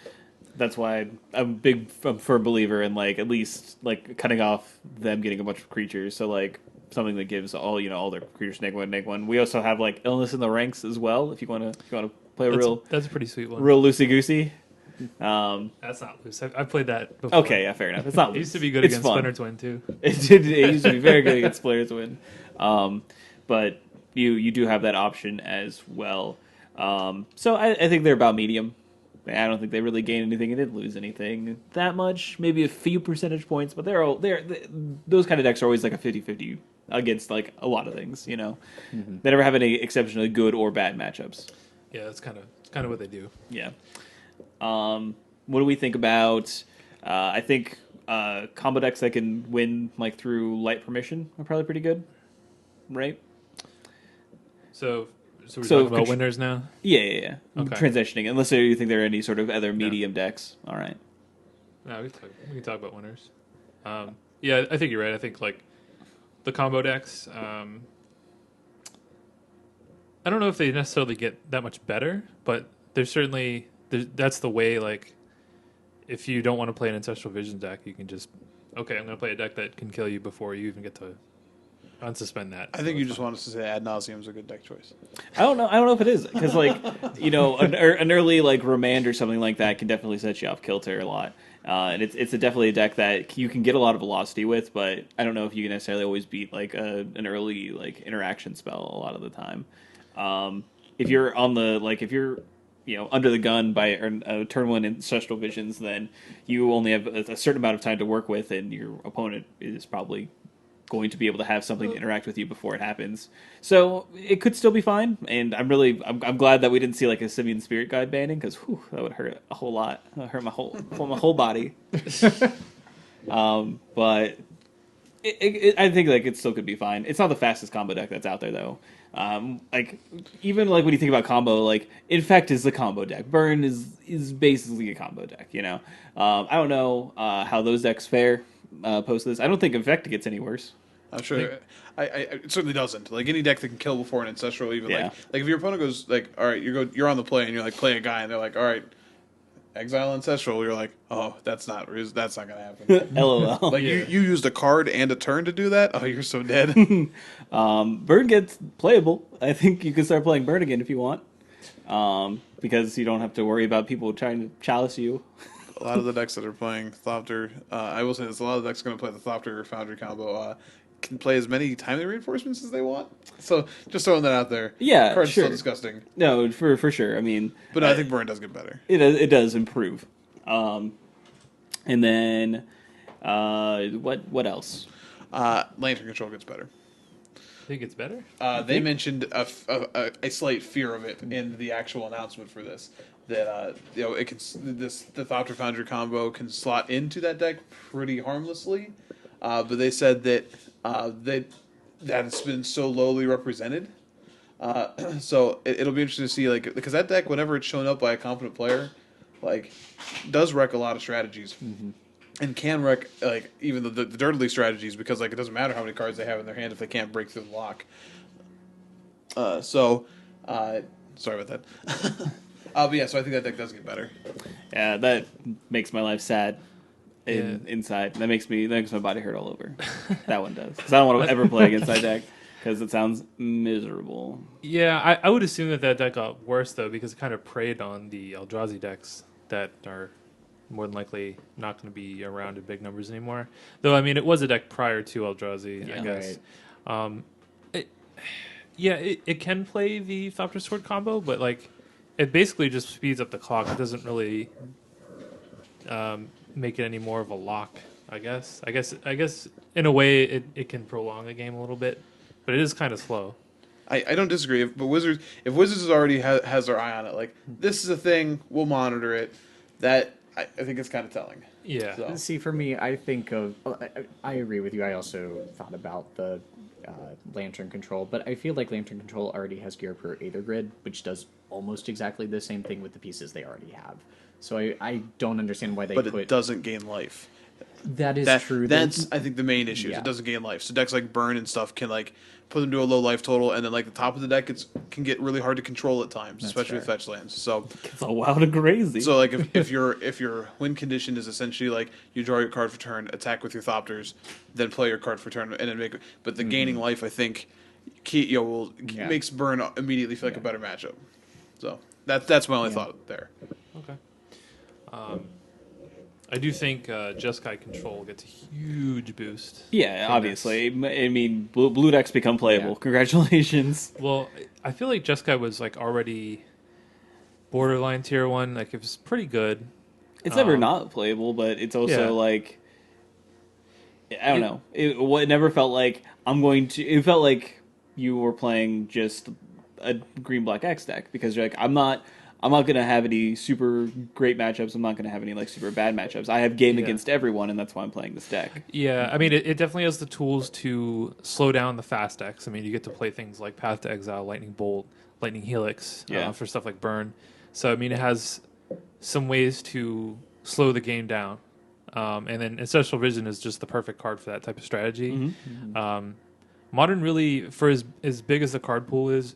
That's why I'm a big firm believer in like at least like cutting off them getting a bunch of creatures. So like something that gives all their creatures neg 1. We also have like Illness in the Ranks as well. If you want to play That's a pretty sweet one. real loosey goosey. That's not loose. I've played that before. Okay, yeah, fair enough. It's not. It used to be good it's against fun. Splinter Twin too. It used to be very good against players win. But you do have that option as well. So I think they're about medium. I don't think they really gain anything and didn't lose anything that much. Maybe a few percentage points, but those kind of decks are always like a 50-50 against like a lot of things. They never have any exceptionally good or bad matchups. Yeah, that's kind of what they do. Yeah. What do we think about? I think combo decks that can win like through light permission are probably pretty good, right? So we're So talking about contr- winners now. Yeah. Okay. Transitioning, unless you think there are any sort of other medium decks. All right. No, we can talk about winners. Yeah, I think you're right. I think like the combo decks. I don't know if they necessarily get that much better, but there's certainly that's the way. Like, if you don't want to play an Ancestral Vision deck, you can just I'm going to play a deck that can kill you before you even get to unsuspend that. I think you just want us to say Ad Nauseam is a good deck choice. I don't know if it is because like an early like Remand or something like that can definitely set you off kilter a lot. And it's definitely a deck that you can get a lot of velocity with, but I don't know if you can necessarily always beat like an early like interaction spell a lot of the time. If you're on the if you're under the gun by turn 1 Ancestral Visions, then you only have a certain amount of time to work with, and your opponent is probably going to be able to have something to interact with you before it happens. So it could still be fine, and I'm glad that we didn't see like a Simian Spirit Guide banning, because that would hurt a whole lot. That would hurt my whole body. But I think like it still could be fine. It's not the fastest combo deck that's out there though. Even like when you think about combo, like Infect is the combo deck. Burn is basically a combo deck. I don't know how those decks fare post this. I don't think Infect gets any worse. I'm sure. It certainly doesn't. Like any deck that can kill before an Ancestral, even Yeah. like if your opponent goes like, all right, you're on the play and you're like play a guy and they're like, all right, exile Ancestral. You're like, oh, that's not gonna happen. LOL. Like you used a card and a turn to do that. Oh, you're so dead. Burn gets playable. I think you can start playing Burn again if you want, because you don't have to worry about people trying to chalice you. A lot of the decks that are playing Thopter, I will say this: a lot of the decks going to play the Thopter Foundry combo can play as many timely reinforcements as they want. So just throwing that out there. Yeah, Card's sure. still disgusting, No, for sure. I mean, but I think Burn does get better. it does improve. And then what else? Lantern Control gets better. think it's better. They mentioned a slight fear of it in the actual announcement for this. That it can the Thopter Foundry combo can slot into that deck pretty harmlessly, but they said that that it's been so lowly represented. So it'll be interesting to see, like, because that deck, whenever it's shown up by a competent player, like, does wreck a lot of strategies, and can wreck like even the dirtily strategies, because like it doesn't matter how many cards they have in their hand if they can't break through the lock. Sorry about that. But yeah, so I think that deck does get better. Yeah, that makes my life sad. Inside, that makes my body hurt all over. That one does, because I don't want to ever play against that deck because it sounds miserable. Yeah, I would assume that deck got worse though, because it kind of preyed on the Eldrazi decks that are more than likely not going to be around in big numbers anymore. Though I mean, it was a deck prior to Eldrazi, I Yeah. guess. It can play the Thopter Sword combo, but like it basically just speeds up the clock. It doesn't really make it any more of a lock. I guess in a way it can prolong the game a little bit, but it is kind of slow. I don't disagree. If Wizards has already has their eye on it, like this is a thing, we'll monitor it. That I think it's kind of telling. Yeah. So. See, for me, I think of. I agree with you. I also thought about the Lantern Control, but I feel like Lantern Control already has Gear per Aether Grid, which does almost exactly the same thing with the pieces they already have. So I don't understand why they But put. it doesn't gain life. That is true. That's I think the main issue. Is Yeah. it doesn't gain life. So decks like Burn and stuff can like put them to a low life total, and then like the top of the deck can get really hard to control at times, especially with fair. fetch lands. So It's all wild and crazy. so like if your win condition is essentially like you draw your card for turn, attack with your Thopters, then play your card for turn, and then but the gaining life I think Yeah. makes Burn immediately feel like a better matchup. So that's my only Yeah. thought there. Okay. I do think Jeskai Control gets a huge boost. yeah, from obviously. I mean, blue decks become playable. Yeah. Congratulations. Well, I feel like Jeskai was like already borderline tier 1. Like it was pretty good. It's never not playable, but it's also Yeah. like I don't know. It never felt like I'm going to. It felt like you were playing just a green black X deck because you're like I'm not gonna have any super great matchups. I'm not gonna have any like super bad matchups. I have game Yeah. against everyone, and that's why I'm playing this deck. Yeah, I mean, it definitely has the tools to slow down the fast decks. I mean, you get to play things like Path to Exile, Lightning Bolt, Lightning Helix Yeah. for stuff like Burn. So, I mean, it has some ways to slow the game down. And then Ancestral Vision is just the perfect card for that type of strategy. Modern really, for as big as the card pool is,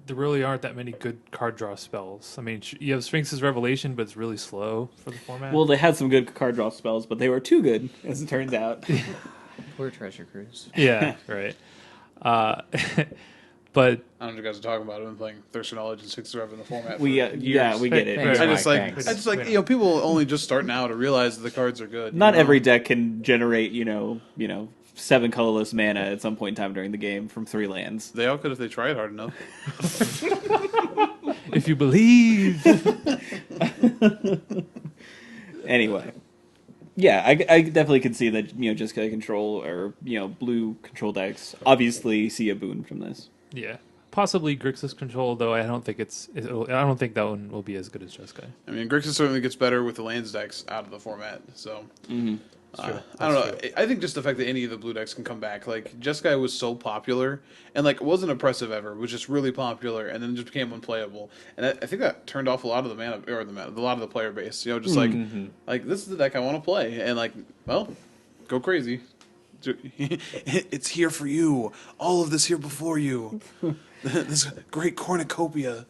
there really aren't that many good card draw spells. I mean, you have Sphinx's Revelation, but it's really slow for the format. Well, they had some good card draw spells, but they were too good, as it turns out. Poor Treasure Cruise. yeah, right. But I don't know what you guys are talking about. I've been playing Thirst for Knowledge and Six Rev in the format. we for yeah, years. we get it. Thanks. I just Thanks. people only just start now to realize that the cards are good. Not you know? every deck can generate 7 colorless mana at some point in time during the game from 3 lands. They all could if they tried hard enough. if you believe, Anyway, yeah, I definitely can see that just control or blue control decks obviously see a boon from this. yeah, possibly Grixis Control, though I don't think I don't think that one will be as good as Jeskai. I mean, Grixis certainly gets better with the lands decks out of the format. So I don't know. I think just the fact that any of the blue decks can come back, like Jeskai was so popular and like wasn't oppressive ever, was just really popular, and then just became unplayable. And I think that turned off a lot of the a lot of the player base. Just like this is the deck I want to play, and like, well, go crazy. It's here for you. All of this here before you. This great cornucopia.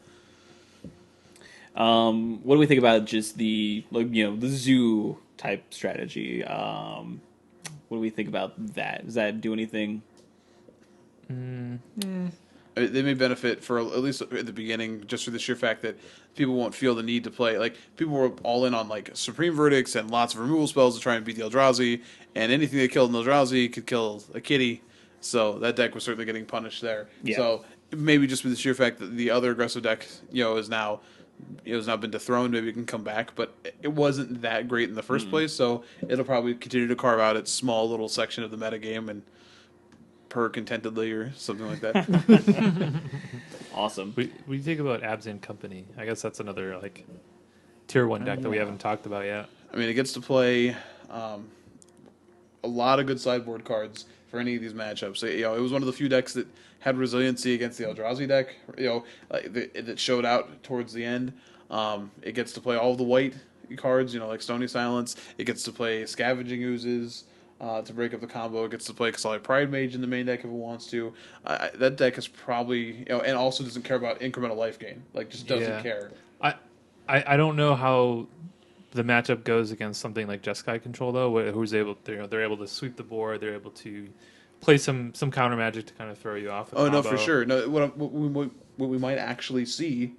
What do we think about just the the zoo type strategy? What do we think about that? Does that do anything? They may benefit for at least at the beginning, just for the sheer fact that people won't feel the need to play. Like people were all in on like Supreme Verdicts and lots of removal spells to try and beat the Eldrazi, and anything that killed an Eldrazi could kill a kitty. So that deck was certainly getting punished there. Yeah. So maybe just with the sheer fact that the other aggressive deck, has now been dethroned, maybe it can come back, but it wasn't that great in the first place. So it'll probably continue to carve out its small little section of the metagame and purr contentedly or something like that. Awesome. We think about Abs and Company. I guess that's another like tier 1 deck that we haven't talked about yet. I mean, it gets to play a lot of good sideboard cards for any of these matchups. You know, it was one of the few decks that had resiliency against the Eldrazi deck. You know, that showed out towards the end. It gets to play all the white cards. You know, like Stony Silence. It gets to play Scavenging Oozes. To break up the combo, it gets to play Kasali Pride Mage in the main deck if it wants to. That deck is probably, you know, and also doesn't care about incremental life gain. Like, just doesn't care. I don't know how the matchup goes against something like Jeskai Control though, who's able to, they're able to sweep the board, they're able to play some counter magic to kind of throw you off. Oh no, for sure. No, what we might actually see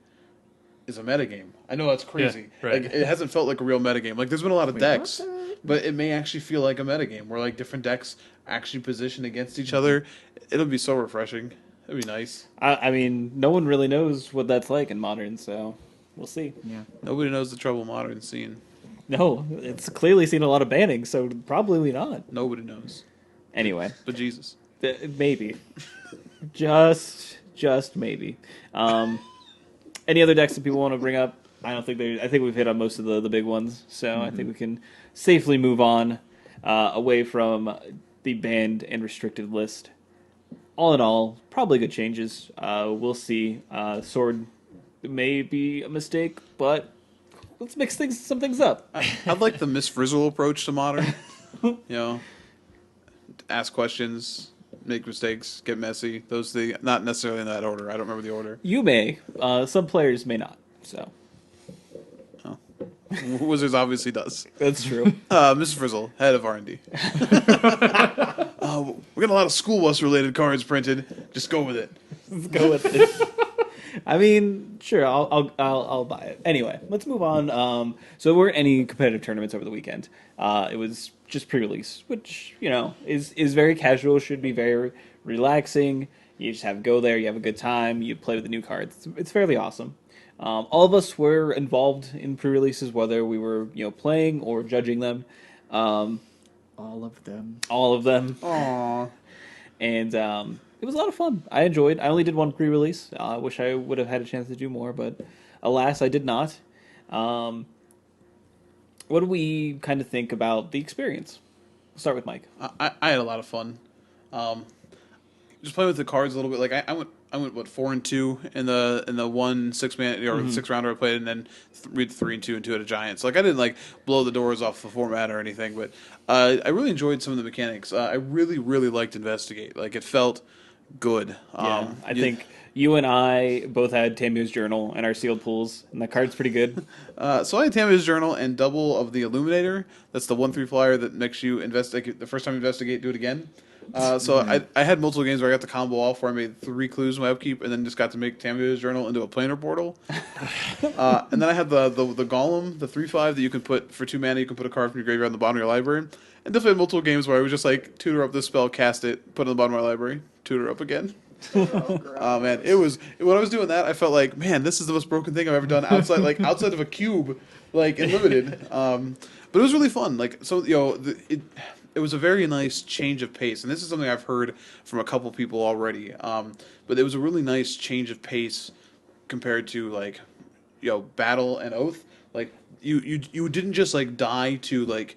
is a metagame. I know that's crazy. Yeah, right. Like, it hasn't felt like a real metagame. Like, there's been a lot of Wait, decks, what? but it may actually feel like a metagame where like different decks actually position against each other. It'll be so refreshing. It'd be nice. I mean, no one really knows what that's like in Modern, so we'll see. Yeah. Nobody knows the Trouble Modern scene. No, it's clearly seen a lot of banning, so probably not. Nobody knows. Anyway, But Jesus. maybe. just maybe. Any other decks that people want to bring up? I don't think I think we've hit on most of the big ones, so I think we can safely move on away from the banned and restricted list. All in all, probably good changes. We'll see. Sword may be a mistake, but let's mix some things up. I'd like the Miss Frizzle approach to Modern. You know, ask questions, make mistakes, get messy. Those things, not necessarily in that order. I don't remember the order. You may. Some players may not. So Wizards obviously does. that's true. Mrs. Frizzle, head of R&D. We're getting a lot of school bus related cards printed. Just go with it. Let's go with it. I mean, sure, I'll buy it. Anyway, let's move on. So there weren't any competitive tournaments over the weekend. It was just pre-release, which, you know, is very casual, should be very relaxing. You just have go there, you have a good time, you play with the new cards. It's fairly awesome. All of us were involved in pre-releases, whether we were, you know, playing or judging them. All of them. All of them. Aww. And it was a lot of fun. I enjoyed. I only did one pre-release. I wish I would have had a chance to do more, but alas, I did not. What do we kind of think about the experience? We'll start with Mike. I had a lot of fun. Just playing with the cards a little bit. Like I went what 4-2 in the 1 6-man or 6-rounder I played, and then 3-2 and 2 at a giant. So like I didn't like blow the doors off the format or anything, but I really enjoyed some of the mechanics. I really liked Investigate. Like it felt good. I think you and I both had Tamu's Journal and our sealed pools, and that card's pretty good. So I had Tamu's Journal and double of the Illuminator. That's the 1/3 flyer that makes you investigate. The first time you investigate, do it again. So I had multiple games where I got the combo off where I made 3 clues in my upkeep and then just got to make Tamu's Journal into a planar portal. And then I had the Golem, the 3/5 that you can put for 2 mana. You can put a card from your graveyard on the bottom of your library. And definitely had multiple games where I was just like tutor up this spell, cast it, put it on the bottom of my library, tutor up again. Oh man, it was when I was doing that, I felt like, man, this is the most broken thing I've ever done outside of a cube, like in limited. But it was really fun. Like so, you know, it was a very nice change of pace, and this is something I've heard from a couple people already. But it was a really nice change of pace compared to like, you know, Battle and Oath. Like you didn't just like die to like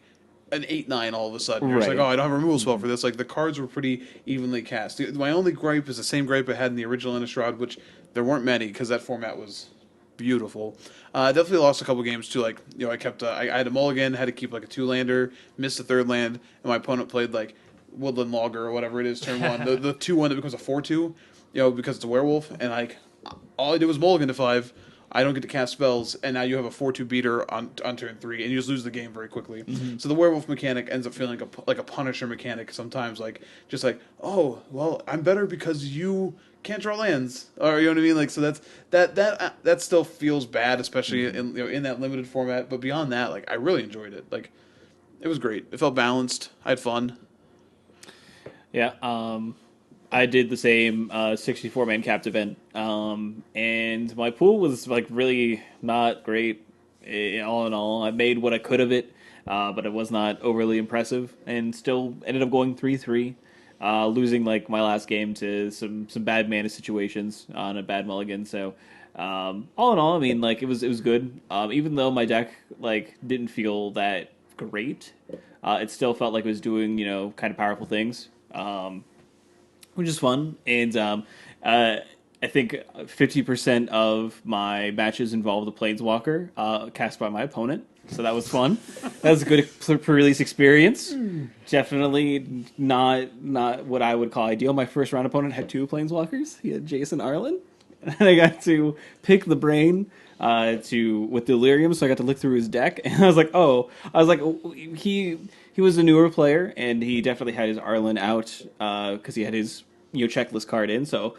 an 8/9 all of a sudden. You're just like, Right. oh, I don't have a removal spell for this. Like the cards were pretty evenly cast. My only gripe is the same gripe I had in the original Innistrad, which there weren't many because that format was beautiful. I definitely lost a couple games too. Like, you know, I kept I had a mulligan, had to keep like a 2-lander, missed a 3rd land, and my opponent played like Woodland Logger or whatever it is, turn 1. the 2/1 that becomes a 4/2, you know, because it's a werewolf, and like all I did was mulligan to 5. I don't get to cast spells, and now you have a 4/2 beater on turn 3, and you just lose the game very quickly. Mm-hmm. So the werewolf mechanic ends up feeling like a Punisher mechanic sometimes, like just like, oh well, I'm better because you can't draw lands, or you know what I mean. Like so that still feels bad, especially in, you know, in that limited format. But beyond that, like I really enjoyed it. Like it was great. It felt balanced. I had fun. Yeah, I did the same 64-man capped event, and my pool was like really not great. All in all, I made what I could of it, but it was not overly impressive, and still ended up going 3-3, losing like my last game to some bad mana situations on a bad mulligan. So all in all, I mean, like it was good, even though my deck like didn't feel that great. It still felt like it was doing, kind of powerful things, which is fun. And I think 50% of my matches involved a Planeswalker cast by my opponent. So that was fun. That was a good pre-release experience. Definitely not what I would call ideal. My first round opponent had 2 Planeswalkers. He had Jason Arlen. And I got to pick the brain with Delirium, so I got to look through his deck, and I was like, he was a newer player, and he definitely had his Arlen out because he had his checklist card in. So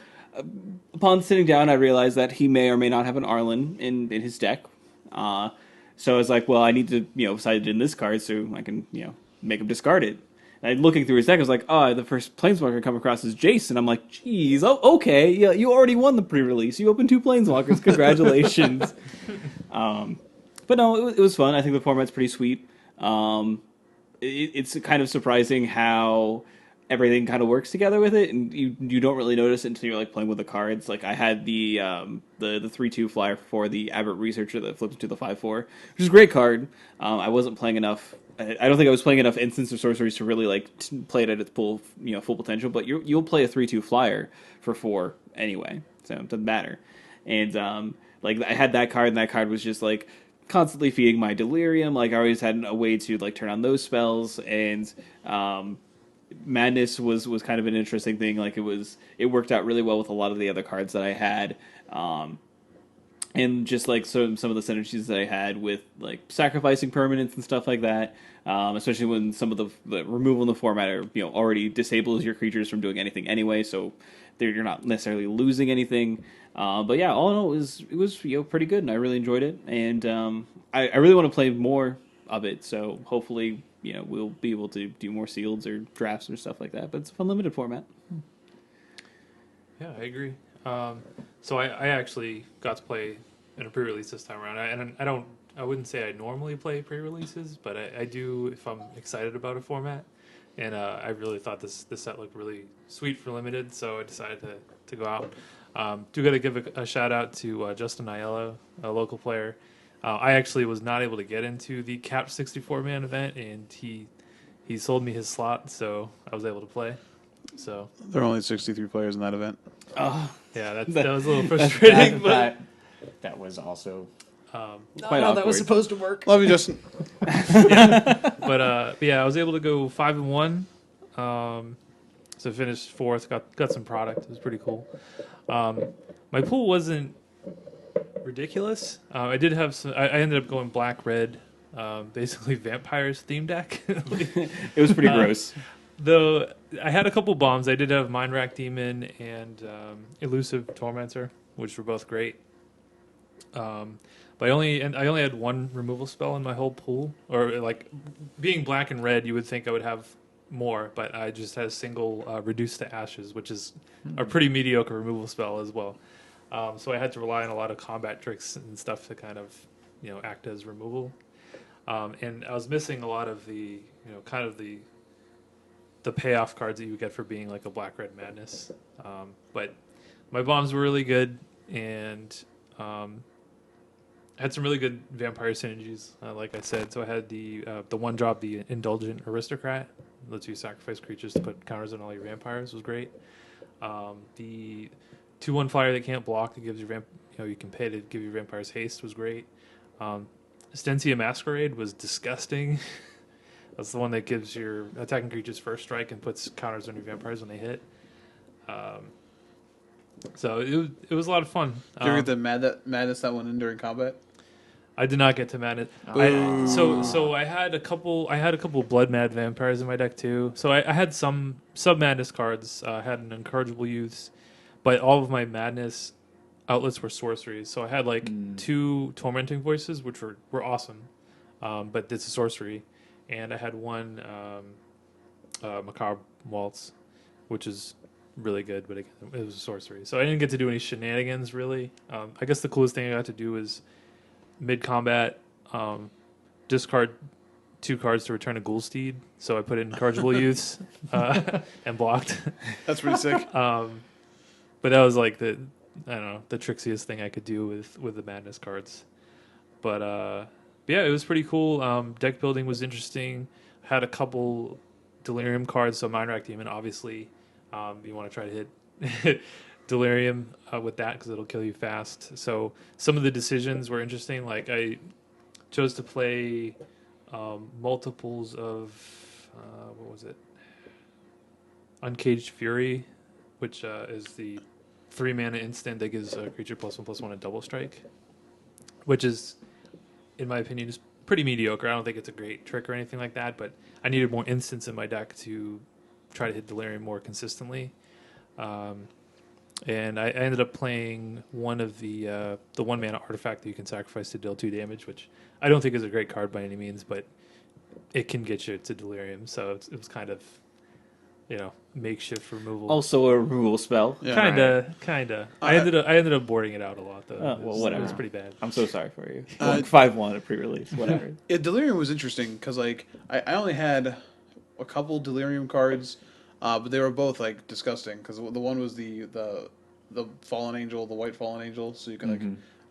upon sitting down, I realized that he may or may not have an Arlen in his deck. So I was like, well, I need to decide in this card so I can make him discard it. And looking through his deck, I was like, oh, the first Planeswalker I come across is Jason. I'm like, geez, okay, yeah, you already won the pre-release. You opened 2 Planeswalkers. Congratulations. But no, it was fun. I think the format's pretty sweet. It's kind of surprising how everything kind of works together with it, and you don't really notice it until you're like playing with the cards. Like I had the 3/2 flyer for the Abbott Researcher that flips into the 5/4, which is a great card. I wasn't playing enough. I don't think I was playing enough instants or sorceries to really play it at its full potential. But you'll play a 3/2 flyer for 4 anyway, so it doesn't matter. And I had that card, and that card was just constantly feeding my Delirium. Like I always had a way to turn on those spells, and Madness was kind of an interesting thing. It worked out really well with a lot of the other cards that I had. And just some of the synergies that I had with sacrificing permanents and stuff like that, especially when some of the removal in the format already disables your creatures from doing anything anyway, so you're not necessarily losing anything. But yeah, all in all, it was pretty good, and I really enjoyed it, and I really want to play more of it. So hopefully we'll be able to do more sealeds or drafts or stuff like that. But it's a fun limited format. Yeah, I agree. So I actually got to play in a pre-release this time around. I wouldn't say I normally play pre-releases, but I do if I'm excited about a format. And I really thought this set looked really sweet for limited, so I decided to go out. Do got to give a shout out to Justin Aiello, a local player. I actually was not able to get into the capped 64-man event, and he sold me his slot, so I was able to play. So There are only 63 players in that event. Oh, yeah, that was a little frustrating, but that was also quite that was awkward. supposed to work. Love you, Justin. but yeah, I was able to go 5-1. So finished 4th, got some product. It was pretty cool. My pool wasn't ridiculous. I did have some. I ended up going black red, basically vampires theme deck. It was pretty gross. Though I had a couple bombs. I did have Mind Rack Demon and Elusive Tormentor, which were both great. But I only had 1 removal spell in my whole pool. Or being black and red, you would think I would have more, but I just had a single Reduce to Ashes, which is a pretty mediocre removal spell as well. So I had to rely on a lot of combat tricks and stuff to kind of act as removal. And I was missing a lot of the kind of the payoff cards that you would get for being a black red madness. But my bombs were really good, and had some really good vampire synergies, like I said. So I had the 1-drop, the Indulgent Aristocrat, lets you sacrifice creatures to put counters on all your vampires, was great. The 2/1 flyer that can't block, that gives your you can pay to give your vampires haste, was great. Stensia Masquerade was disgusting. That's the one that gives your attacking creatures first strike and puts counters on your vampires when they hit. So it was a lot of fun. Did you ever get the madness that went in during combat? I did not get to Madness. So I had a couple Blood Mad vampires in my deck too. So I had some sub Madness cards. I had an Incorrigible Youths, but all of my Madness outlets were sorceries. So I had 2 Tormenting Voices, which were awesome, but it's a sorcery, and I had 1 Macabre Waltz, which is really good, but again, it was a sorcery. So I didn't get to do any shenanigans really. I guess the coolest thing I got to do was mid combat, discard 2 cards to return a Ghoulsteed. So I put in Incorrigible Youths and blocked. That's pretty sick. But that was the trixiest thing I could do with the Madness cards. But yeah, it was pretty cool. Deck building was interesting. Had a couple Delirium cards, so Mind Rack Demon, obviously. You want to try to hit Delirium with that because it'll kill you fast. So some of the decisions were interesting. Like I chose to play multiples of what was it? Uncaged Fury, which is the 3-mana instant that gives a creature +1/+1 a double strike, which is, in my opinion, is pretty mediocre. I don't think it's a great trick or anything like that, but I needed more instants in my deck to try to hit Delirium more consistently. And I ended up playing one of the 1-mana artifact that you can sacrifice to deal 2 damage, which I don't think is a great card by any means, but it can get you to Delirium, so it was kind of, makeshift removal. Also a rule spell. Yeah. Kinda. I ended up boarding it out a lot though. Oh, well, whatever. It was pretty bad. I'm so sorry for you. Uh, 5-1 at pre-release, whatever. Yeah, Delirium was interesting because like I only had a couple Delirium cards, but they were both like disgusting because the one was the Fallen Angel, the White Fallen Angel, so you can like.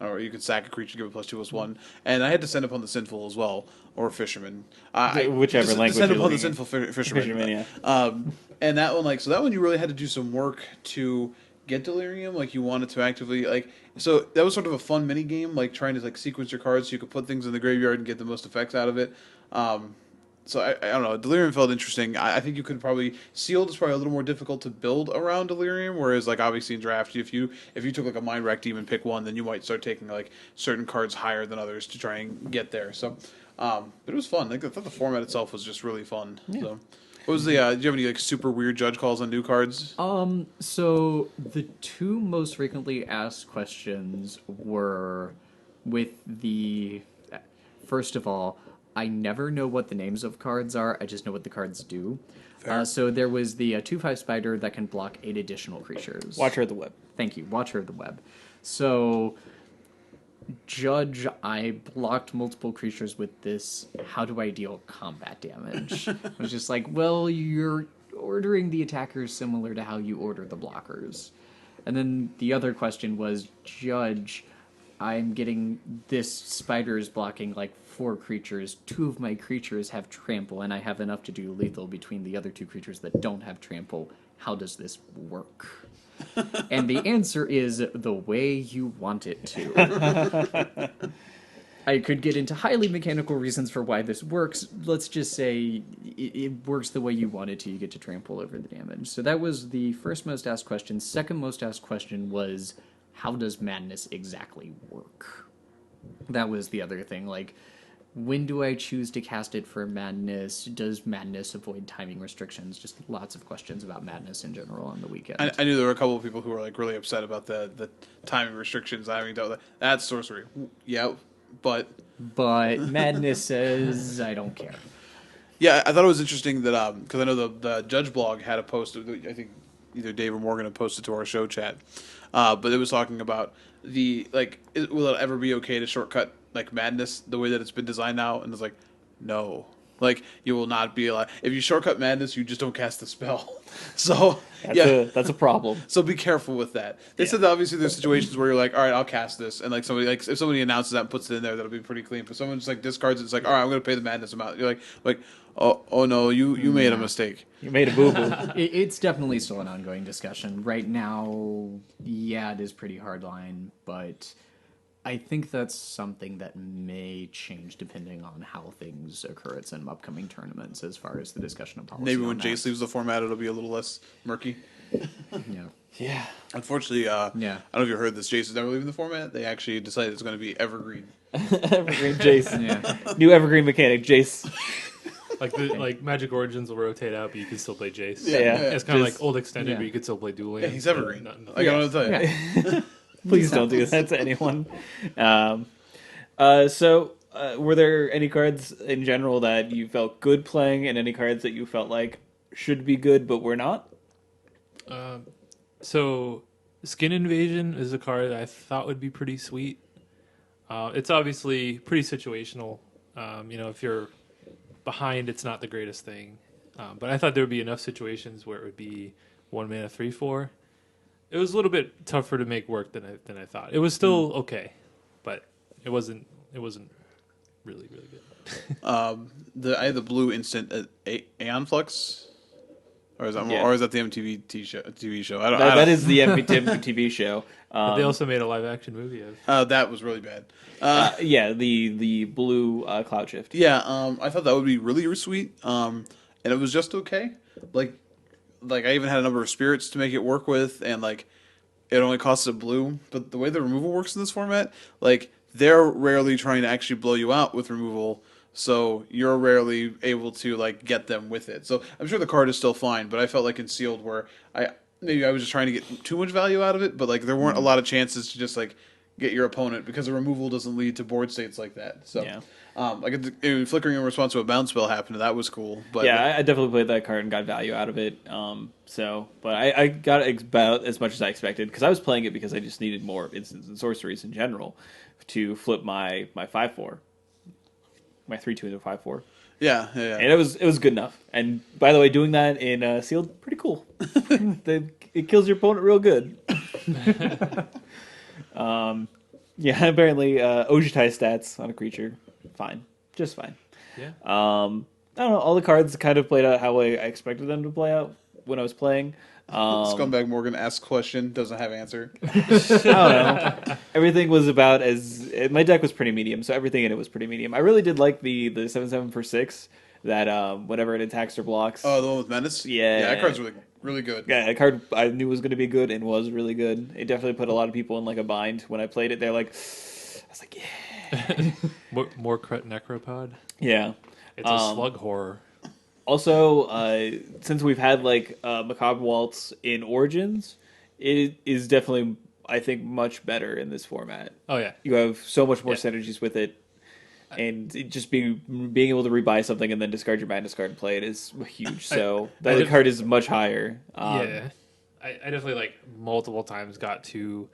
Or you could sack a creature, give it +2/+1, and I had Descend Upon the Sinful as well, or Fisherman. Whichever language Descend you're Upon the looking at. Sinful Fisherman. Fisherman, yeah. And that one, so that one you really had to do some work to get Delirium. Like you wanted to actively so that was sort of a fun mini game, like trying to like sequence your cards so you could put things in the graveyard and get the most effects out of it. So I don't know. Delirium felt interesting. I think you could probably Sealed is probably a little more difficult to build around Delirium. Whereas like obviously in draft, if you took like a Mind Rack Demon, pick one, then you might start taking like certain cards higher than others to try and get there. So, but it was fun. Like I thought the format itself was just really fun. Yeah. So, what was the? Do you have any like super weird judge calls on new cards? So the 2 most frequently asked questions were with the first of all, I never know what the names of cards are. I just know what the cards do. So there was the 2/5 spider that can block 8 additional creatures. Watcher of the Web. Thank you, Watcher of the Web. So, Judge, I blocked multiple creatures with this. How do I deal combat damage? I was just like, well, you're ordering the attackers similar to how you order the blockers. And then the other question was, Judge, I'm getting this spider is blocking like 4 creatures. 2 of my creatures have trample, and I have enough to do lethal between the other 2 creatures that don't have trample. How does this work? And the answer is the way you want it to. I could get into highly mechanical reasons for why this works. Let's just say it works the way you want it to. You get to trample over the damage. So that was the first most asked question. Second most asked question was, how does Madness exactly work? That was the other thing. Like, when do I choose to cast it for Madness? Does Madness avoid timing restrictions? Just lots of questions about Madness in general on the weekend. I knew there were a couple of people who were like really upset about the timing restrictions. I mean, that's sorcery. Yeah, but Madness says, I don't care. yeah, I thought it was interesting that because I know the Judge blog had a post. I think either Dave or Morgan had posted to our show chat, but it was talking about will it ever be okay to shortcut like Madness the way that it's been designed now? And it's like, no. Like, you will not be allowed. If you shortcut Madness, you just don't cast the spell. So, That's a problem. So be careful with that. They said that obviously there's situations where you're like, all right, I'll cast this. And like if somebody announces that and puts it in there, that'll be pretty clean. But someone just like discards it, it's like, all right, I'm going to pay the Madness amount. You're like, oh no, you made a mistake. You made a boo-boo. It's definitely still an ongoing discussion. Right now, yeah, it is pretty hard line, but I think that's something that may change depending on how things occur at some upcoming tournaments as far as the discussion of policy. Maybe on when that. Jace leaves the format, it'll be a little less murky. Yeah. Yeah. Unfortunately, I don't Yeah. know if you heard this, Jace is never leaving the format. They actually decided it's going to be Evergreen. Evergreen Jace. Yeah. New Evergreen mechanic, Jace. Like Magic Origins will rotate out, but you can still play Jace. Yeah. It's kind of Just- like old extended, yeah. but you could still play dual Yeah, lands. he's Evergreen. Not- not- Like, I don't know what to tell you. Please don't do that to anyone. So, were there any cards in general that you felt good playing, and any cards that you felt like should be good but were not? So, Skin Invasion is a card that I thought would be pretty sweet. It's obviously pretty situational. If you're behind, it's not the greatest thing. But I thought there would be enough situations where it would be 1 mana 3/4. It was a little bit tougher to make work than I thought. It was still okay, but it wasn't really good. I had the blue instant Aeon Flux, or is that Yeah. or is that the MTV TV show? I don't. That is the TV show. But they also made a live action movie of. That was really bad. Yeah, the blue cloud shift. Yeah, I thought that would be really, really sweet. And it was just okay. Like I even had a number of spirits to make it work with, and like it only costs a blue. But the way the removal works in this format, like they're rarely trying to actually blow you out with removal, so you're rarely able to like get them with it. So I'm sure the card is still fine, but I felt like in sealed where I was just trying to get too much value out of it, but like there weren't a lot of chances to just like get your opponent because the removal doesn't lead to board states like that. So Yeah. like flickering in response to a bounce spell happened, and that was cool. But Yeah, I definitely played that card and got value out of it. But I got about as much as I expected because I was playing it because I just needed more instants and sorceries in general to flip my 5/4, my 3/2 into 5/4, yeah. and it was good enough. And by the way, doing that in sealed, pretty cool. It kills your opponent real good. Yeah, apparently Ojutai stats on a creature, fine, just fine. Yeah. I don't know. All the cards kind of played out how I expected them to play out when I was playing. Scumbag Morgan asks question, doesn't have answer. I don't know. Everything was about my deck was pretty medium, so everything in it was pretty medium. I really did like the 7/7 for 6 that whenever it attacks or blocks. Oh, the one with Menace. Yeah. that card's really, really good. Yeah, a card I knew was going to be good and was really good. It definitely put a lot of people in like a bind when I played it. They're like, I was like, yeah, More Necropod. yeah. It's a slug horror. Also, since we've had like Macabre Waltz in Origins, it is definitely, I think, much better in this format. Oh yeah. You have so much more Yeah. synergies with it, and it just being able to rebuy something and then discard your madness card and play it is huge. So that did- card is much higher. Yeah. I definitely like multiple times got to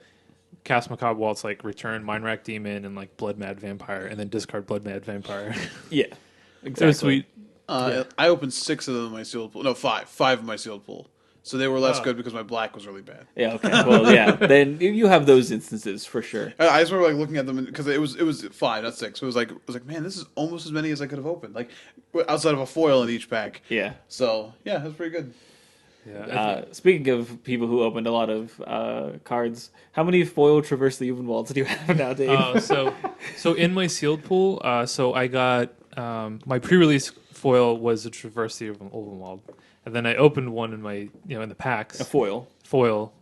cast Macabre Waltz, like return Mind Rack Demon and like Blood Mad Vampire, and then discard Blood Mad Vampire. Yeah, It exactly. was sweet. I opened 6 of them in my sealed pool. No, 5 in my sealed pool. So they were less Oh. good because my black was really bad. Yeah. Okay. Well, yeah. Then you have those instances for sure. I just remember like looking at them because it was 5, not 6. So it was like, man, this is almost as many as I could have opened. Like outside of a foil in each pack. Yeah. So yeah, that's pretty good. Yeah. Speaking of people who opened a lot of cards, how many foil Traverse the Evenwalds do you have now, Dave? So in my sealed pool, so I got my pre-release foil was a Traverse the Ulvenwald, and then I opened one in my in the packs A foil. foil,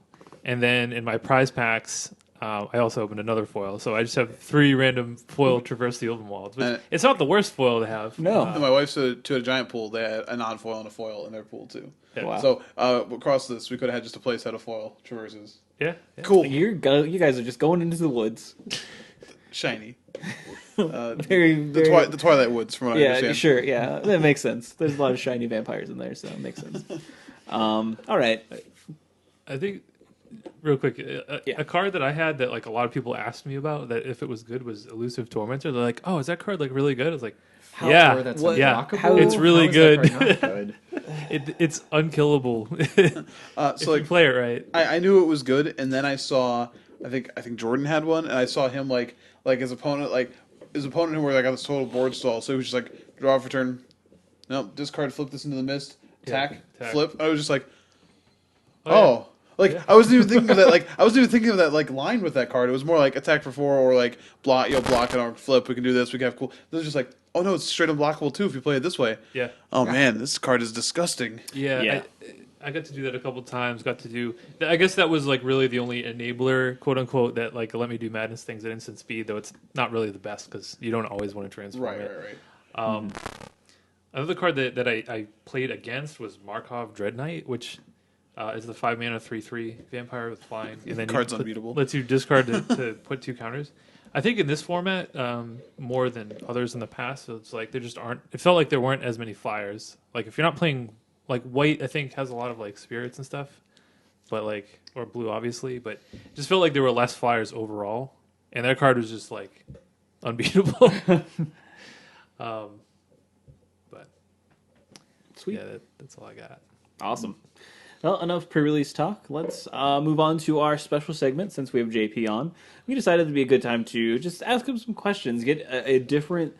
and then in my prize packs. I also opened another foil, so I just have 3 random foil Traverse the Ulvenwalds. Which it's not the worst foil to have. No. And my wife's to a giant pool. They had a non-foil and a foil in their pool too. Yeah. Wow. So across this, we could have had just a play set of foil traverses. Yeah. Cool, You guys are just going into the woods. shiny. Very, The, very. the Twilight Woods, from what I Yeah, understand. sure. Yeah, that makes sense. There's a lot of shiny vampires in there, so it makes sense. All right. I think, real quick, Yeah. a card that I had that like a lot of people asked me about that if it was good was Elusive Tormentor. They're like, "Oh, is that card like really good?" I was like, "Yeah, Or that's yeah, unblockable? it's really How is that good. card not good? It's unkillable if So like you play it right." I knew it was good, and then I saw I think Jordan had one, and I saw him like his opponent who were like on this total board stall, so he was just like draw for turn, no discard, flip this into the mist, Yeah, attack, attack. flip. I was just like, Oh, oh. Like Yeah. I wasn't even thinking of that. Like I wasn't even thinking of that like line with that card. It was more like attack for 4 or like block it or flip. We can do this. We can have cool. It was just like, oh no, it's straight unblockable too if you play it this way. Yeah, Oh man, this card is disgusting. yeah. Yeah. I got to do that a couple times. Got to do. I guess that was like really the only enabler, quote unquote, that like let me do madness things at instant speed. Though it's not really the best because you don't always want to transform Right, it. right. Another card that I played against was Markov Dread Knight, which is the 5 mana 3/3 vampire with flying. And then Card's you unbeatable. lets you discard to put 2 counters. I think in this format, more than others in the past, so it's like there just aren't. It felt like there weren't as many flyers. Like if you're not playing like white, I think has a lot of like spirits and stuff, but like or blue obviously, but it just felt like there were less flyers overall, and their card was just like unbeatable. But Sweet. yeah, that's all I got. Awesome. Well, enough pre-release talk. Let's move on to our special segment. Since we have JP on, we decided it'd be a good time to just ask him some questions, get a different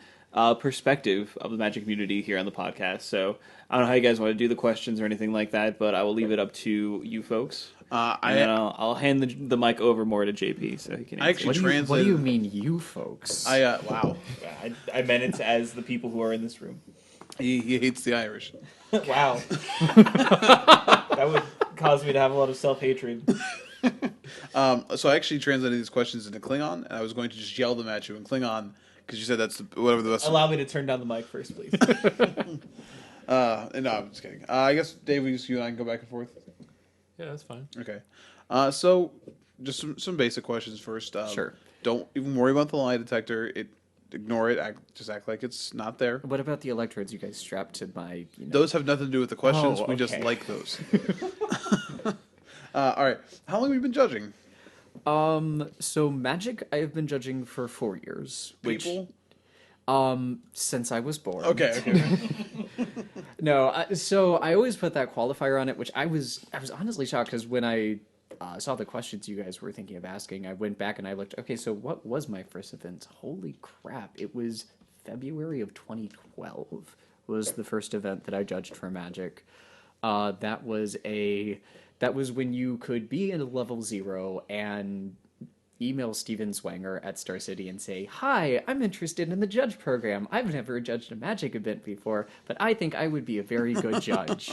perspective of the Magic community here on the podcast. So I don't know how you guys want to do the questions or anything like that, but I will leave it up to you folks. And then I'll hand the mic over more to JP so he can answer. I actually What do you translated. mean, you folks? Wow. Yeah, I meant it as the people who are in this room. He hates the Irish. Wow. That would cause me to have a lot of self-hatred. So I actually translated these questions into Klingon, and I was going to just yell them at you in Klingon because you said that's whatever the best. Allow me to turn down the mic first, please. No, I'm just kidding. I guess Dave, you and I can go back and forth. Yeah, that's fine. Okay. So just some basic questions first. Sure. Don't even worry about the lie detector. Ignore it. Just act like it's not there. What about the electrodes you guys strapped to my? Those have nothing to do with the questions. Oh, We just okay. like those. All right. How long have you been judging So Magic, I have been judging for 4 years. people? Since I was born. Okay. No, so I always put that qualifier on it, which I was honestly shocked because when I saw the questions you guys were thinking of asking, I went back and I looked. Okay, so what was my first event? Holy crap! It was February of 2012 was the first event that I judged for Magic. That was when you could be in level 0 and email Steven Swanger at Star City and say, "Hi, I'm interested in the judge program. I've never judged a Magic event before, but I think I would be a very good judge."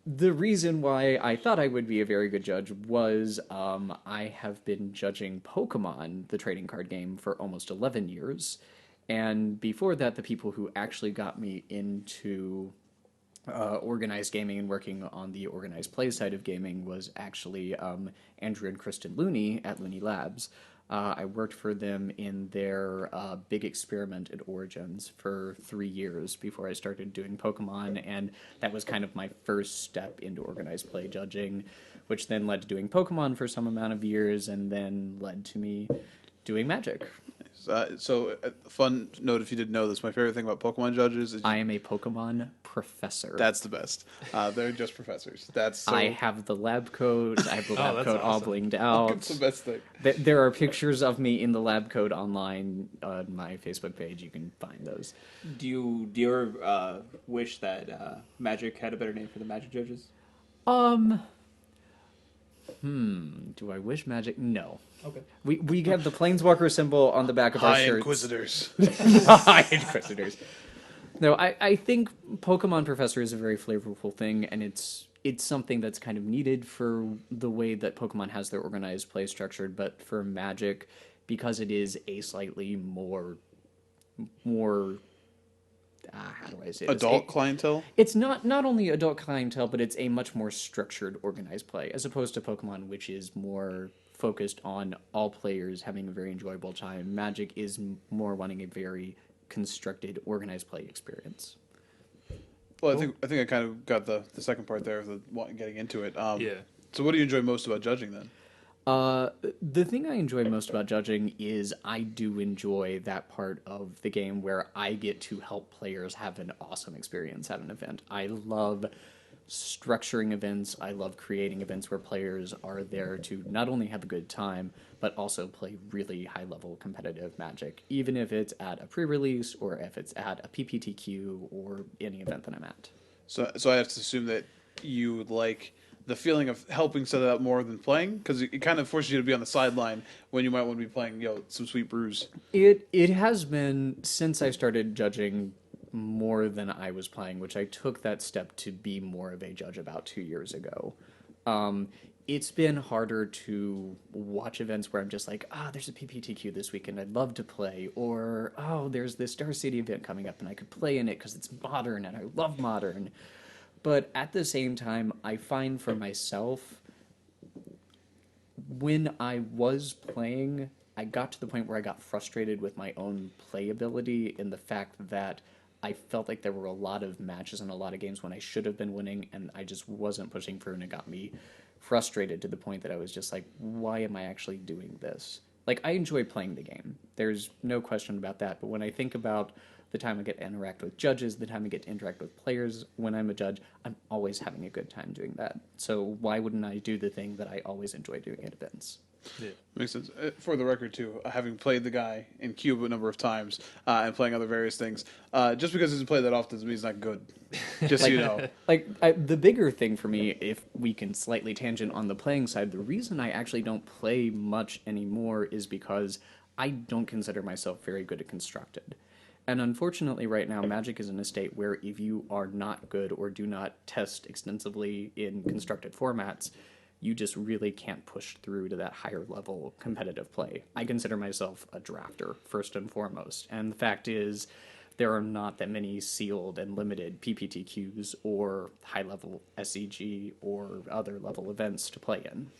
The reason why I thought I would be a very good judge was I have been judging Pokemon, the trading card game, for almost 11 years. And before that, the people who actually got me into organized gaming and working on the organized play side of gaming was actually Andrew and Kristen Looney at Looney Labs. I worked for them in their big experiment at Origins for 3 years before I started doing Pokemon, and that was kind of my first step into organized play judging, which then led to doing Pokemon for some amount of years, and then led to me doing Magic. Fun note if you didn't know this, my favorite thing about Pokemon judges is I am a Pokemon professor. that's the best. They're just professors. That's so, I have the lab coat. I have the lab that's coat all awesome. blinged it's out. the best thing. There are pictures of me in the lab coat online on my Facebook page. You can find those. Do you ever wish that Magic had a better name for the Magic judges? Do I wish Magic? No. Okay. We have the Planeswalker symbol on the back of our High shirts. Inquisitors. High Inquisitors. No, I think Pokemon Professor is a very flavorful thing, and it's something that's kind of needed for the way that Pokemon has their organized play structured, but for Magic, because it is a slightly more how do I say this? Adult clientele. It's not only adult clientele, but it's a much more structured, organized play, as opposed to Pokemon, which is more focused on all players having a very enjoyable time. Magic is more wanting a very constructed, organized play experience. Well, I think I kind of got the second part there of getting into it. Yeah. So what do you enjoy most about judging then? The thing I enjoy most about judging is I do enjoy that part of the game where I get to help players have an awesome experience at an event. I love structuring events. I love creating events where players are there to not only have a good time, but also play really high-level competitive Magic, even if it's at a pre-release or if it's at a PPTQ or any event that I'm at. So I have to assume that you like the feeling of helping set it up more than playing, because it kind of forces you to be on the sideline when you might want to be playing, some sweet brews. It has been since I started judging more than I was playing, which I took that step to be more of a judge about 2 years ago. It's been harder to watch events where I'm just like, there's a PPTQ this weekend, I'd love to play, or there's this Star City event coming up and I could play in it because it's modern and I love modern. But at the same time, I find for myself, when I was playing, I got to the point where I got frustrated with my own playability in the fact that I felt like there were a lot of matches and a lot of games when I should have been winning, and I just wasn't pushing through, and it got me frustrated to the point that I was just like, why am I actually doing this? Like, I enjoy playing the game. There's no question about that, but when I think about the time I get to interact with judges, the time I get to interact with players when I'm a judge, I'm always having a good time doing that. So why wouldn't I do the thing that I always enjoy doing at events? Yeah. Makes sense. For the record, too, having played the guy in Cube a number of times and playing other various things, just because he doesn't play that often doesn't mean he's not good. Just so you know. The bigger thing for me, if we can slightly tangent on the playing side, the reason I actually don't play much anymore is because I don't consider myself very good at Constructed. And unfortunately, right now, Magic is in a state where if you are not good or do not test extensively in constructed formats, you just really can't push through to that higher level competitive play. I consider myself a drafter, first and foremost. And the fact is, there are not that many sealed and limited PPTQs or high level SCG or other level events to play in.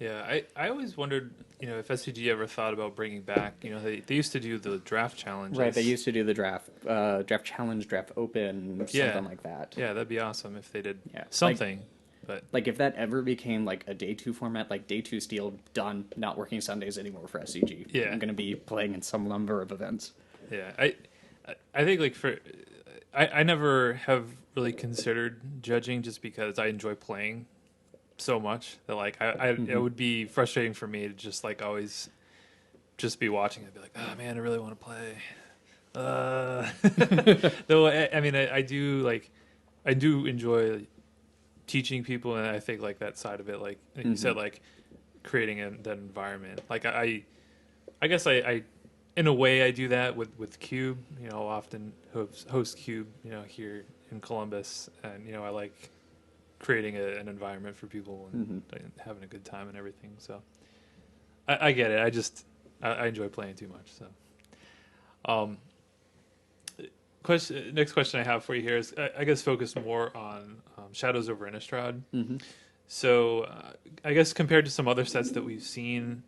Yeah, I always wondered, if SCG ever thought about bringing back, they used to do the draft challenges. Right, they used to do the draft challenge, draft open, something like that. Yeah, that'd be awesome if they did Yeah, something. But Like if that ever became like a day 2 format, like day 2 Steel, done, not working Sundays anymore for SCG. Yeah. I'm going to be playing in some number of events. yeah, I think I never have really considered judging just because I enjoy playing so much that it would be frustrating for me to just always just be watching. I'd be like, oh man, I really want to play. Though I do enjoy teaching people, and I think that side of it, like you said, creating that environment. I guess I in a way I do that with Cube. I'll often host Cube, here in Columbus, and I like creating an environment for people and having a good time and everything. So I get it. I enjoy playing too much. So, next question I have for you here is, I guess, focused more on Shadows over Innistrad. So, I guess compared to some other sets that we've seen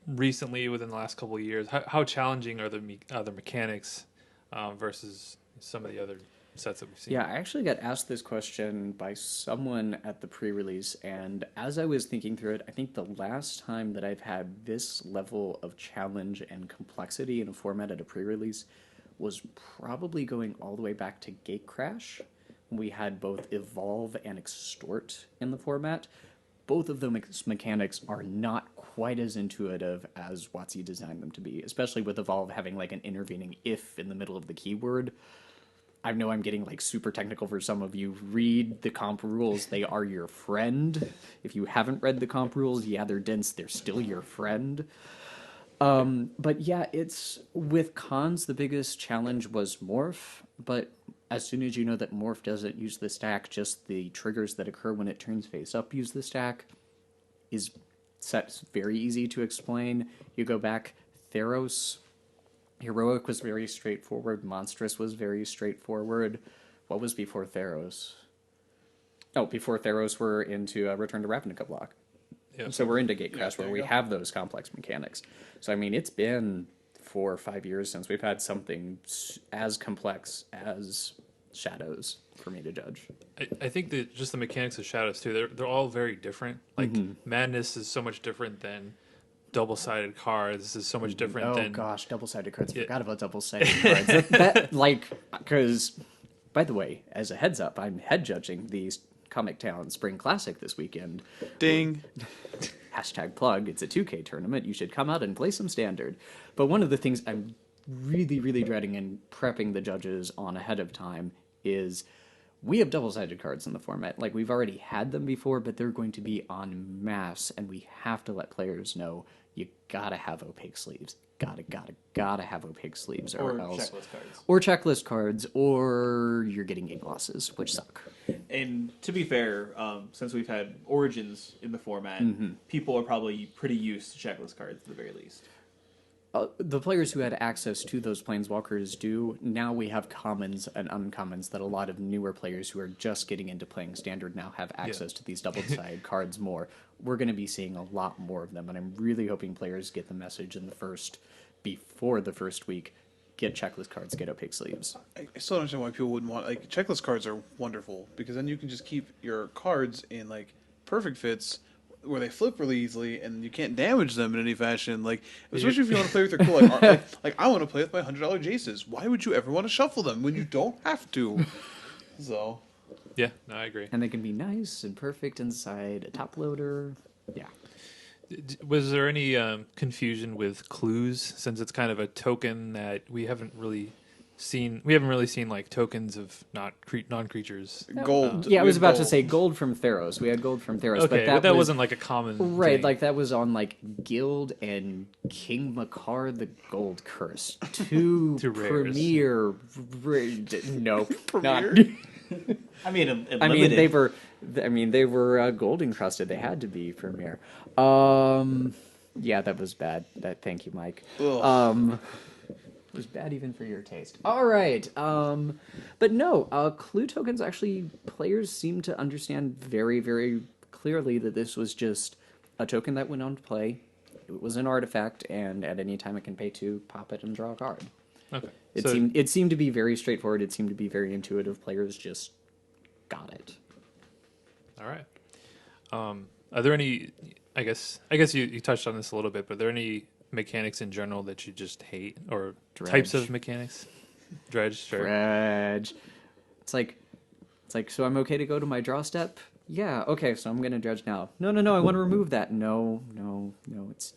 recently within the last couple of years, how challenging are the mechanics versus some of the other sets that we've seen? Yeah, I actually got asked this question by someone at the pre-release, and as I was thinking through it, I think the last time that I've had this level of challenge and complexity in a format at a pre-release was probably going all the way back to Gatecrash. We had both Evolve and Extort in the format. Both of the mechanics are not quite as intuitive as WotC designed them to be, especially with Evolve having an intervening if in the middle of the keyword. I know I'm getting super technical for some of you. Read the comp rules. They are your friend. If you haven't read the comp rules, yeah, they're dense. They're still your friend. But yeah, it's with cons, the biggest challenge was Morph. But as soon as you know that Morph doesn't use the stack, just the triggers that occur when it turns face up use the stack, is set very easy to explain. You go back, Theros. Heroic was very straightforward. Monstrous was very straightforward. What was before Theros? Oh, before Theros, we're into Return to Ravnica block. Yep. So we're into Gatecrash where there we you go. have those complex mechanics. So, I mean, it's been 4 or 5 years since we've had something as complex as Shadows for me to judge. I think that just the mechanics of Shadows too, they're all very different. Madness is so much different than double-sided cards. Is so much different Oh than gosh, double-sided cards. Yeah. Forgot about double-sided cards. Because, by the way, as a heads up, I'm head judging the Comic Town Spring Classic this weekend. Ding. Hashtag plug. It's a 2K tournament. You should come out and play some Standard. But one of the things I'm really, really dreading and prepping the judges on ahead of time is we have double-sided cards in the format. We've already had them before, but they're going to be en masse, and we have to let players know you gotta have opaque sleeves. Gotta have opaque sleeves, or else. checklist cards. Or checklist cards, or you're getting 8 losses, which suck. And to be fair, since we've had Origins in the format, people are probably pretty used to checklist cards at the very least. The players who had access to those planeswalkers do. Now we have commons and uncommons that a lot of newer players who are just getting into playing Standard now have access to these double-sided cards more. We're going to be seeing a lot more of them, and I'm really hoping players get the message before the first week. Get checklist cards, get opaque sleeves. I still don't understand why people wouldn't want checklist cards are wonderful because then you can just keep your cards in perfect fits where they flip really easily and you can't damage them in any fashion. Especially if you want to play with your cool I want to play with my $100 Jaces. Why would you ever want to shuffle them when you don't have to? So yeah, no, I agree. And they can be nice and perfect inside a top loader. Yeah. Was there any confusion with clues, since it's kind of a token that we haven't really seen? We haven't really seen like tokens of non-creatures. Gold. Yeah, I we was have about to gold. say gold from Theros. We had gold from Theros, Okay, but that wasn't like a common right. thing. Like that was on like Guild and King Makar the Gold Curse, two Two rares. premier. Nope, not. I mean, I mean, they were. I mean, they were gold encrusted. They had to be premier. Yeah, that was bad. Thank you, Mike. Ugh. It was bad even for your taste. All right. But no, clue tokens actually, players seem to understand very, very clearly that this was just a token that went on to play. It was an artifact, and at any time it can pay 2, pop it, and draw a card. Okay. It seemed to be very straightforward. It seemed to be very intuitive. Players just got it. All right. Are there any? I guess you touched on this a little bit, but are there any mechanics in general that you just hate, or types Dredge. of mechanics? Dredge, sure. Dredge. It's like, so I'm okay to go to my draw step? Yeah, okay, so I'm gonna dredge now. No, I want to remove that. No,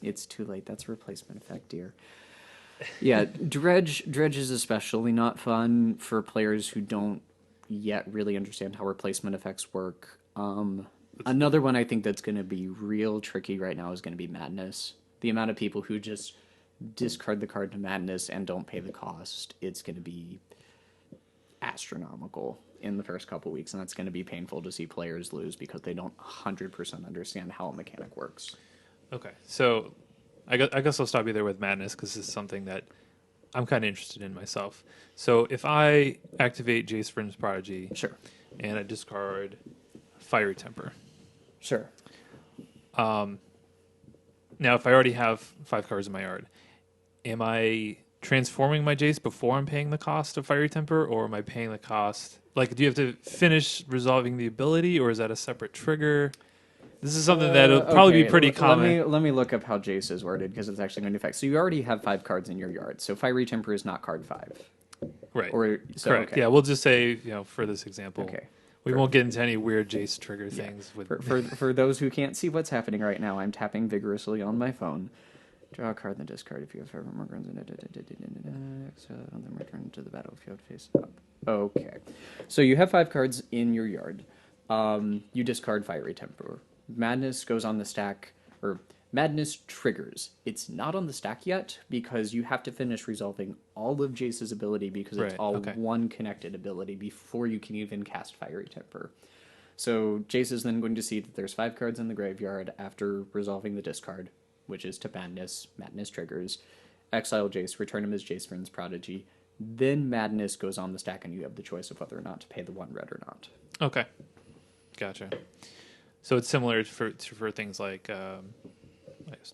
it's too late. That's a replacement effect, dear. Yeah, dredge is especially not fun for players who don't yet really understand how replacement effects work. Another one I think that's going to be real tricky right now is going to be Madness. The amount of people who just discard the card to Madness and don't pay the cost, it's going to be astronomical in the first couple weeks, and that's going to be painful to see players lose because they don't 100% understand how a mechanic works. Okay, so I guess I'll stop you there with Madness, because this is something that I'm kind of interested in myself. So if I activate Jace Vryn's Prodigy, Sure. and I discard Fiery Temper. Sure. Now, if I already have 5 cards in my yard, am I transforming my Jace before I'm paying the cost of Fiery Temper, or am I paying the cost? Like, do you have to finish resolving the ability, or is that a separate trigger? This is something that'll probably be pretty common. Let me look up how Jace is worded, because it's actually going to affect. So you already have 5 cards in your yard. So Fiery Temper is not card 5. Right. Or so, Correct. okay. Yeah, we'll just say, for this example, Okay. we won't get into any weird Jace trigger things. With For those who can't see what's happening right now, I'm tapping vigorously on my phone. Draw a card, then discard if you have 5 or more cards. Exile them, return to the battlefield face up. Okay. So you have 5 cards in your yard. You discard Fiery Temper. Madness goes on the stack, or Madness triggers. It's not on the stack yet because you have to finish resolving all of Jace's ability because it's Right, all okay. one connected ability before you can even cast Fiery Temper. So Jace is then going to see that there's 5 cards in the graveyard after resolving the discard, which is to Madness. Madness triggers. Exile Jace, return him as Jace Vryn's Prodigy. Then Madness goes on the stack and you have the choice of whether or not to pay the 1 red or not. Okay, gotcha. So it's similar for things like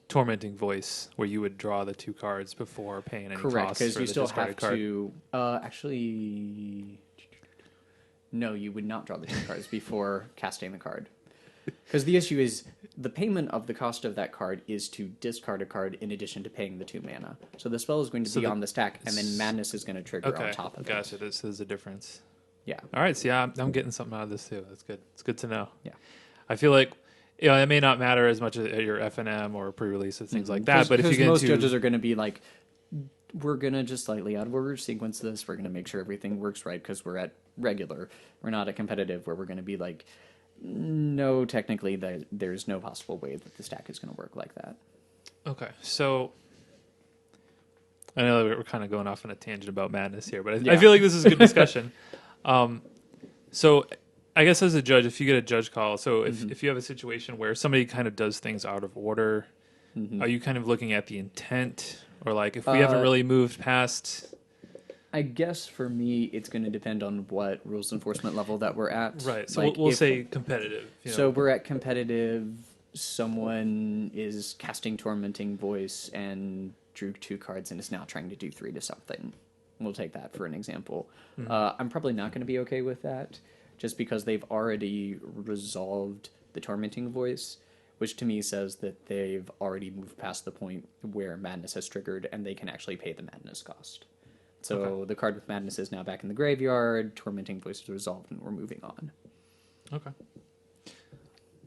Tormenting Voice, where you would draw the 2 cards before paying any Correct, costs because for you the still discarded have card. to. Actually, no, you would not draw the 2 cards before casting the card. Because the issue is the payment of the cost of that card is to discard a card in addition to paying the 2 mana. So the spell is going to be on the stack, and then Madness is going to trigger Okay, on top of it. gotcha. This is a difference. Yeah. All right, so yeah, I'm getting something out of this too. That's good. It's good to know. Yeah. I feel like it may not matter as much at your FNM or pre-release and things like that, but if you get most into judges are going to be like, we're going to just slightly out of order sequence this. We're going to make sure everything works right because we're at regular. We're not at competitive where we're going to be like, no, technically there's no possible way that the stack is going to work like that. Okay, so I know that we're kind of going off on a tangent about Madness here, but I Yeah. feel like this is a good discussion. So I guess as a judge, if you get a judge call, so if you have a situation where somebody kind of does things out of order, are you kind of looking at the intent, or like if we haven't really moved past? I guess for me, it's going to depend on what rules enforcement level that we're at. Right, so Like, we'll if- say competitive. So we're at competitive. Someone is casting Tormenting Voice and drew 2 cards and is now trying to do 3 to something. We'll take that for an example. I'm probably not going to be okay with that, just because they've already resolved the Tormenting Voice, which to me says that they've already moved past the point where Madness has triggered and they can actually pay the Madness cost. So the card with Madness is now back in the graveyard, Tormenting Voice is resolved, and we're moving on. Okay,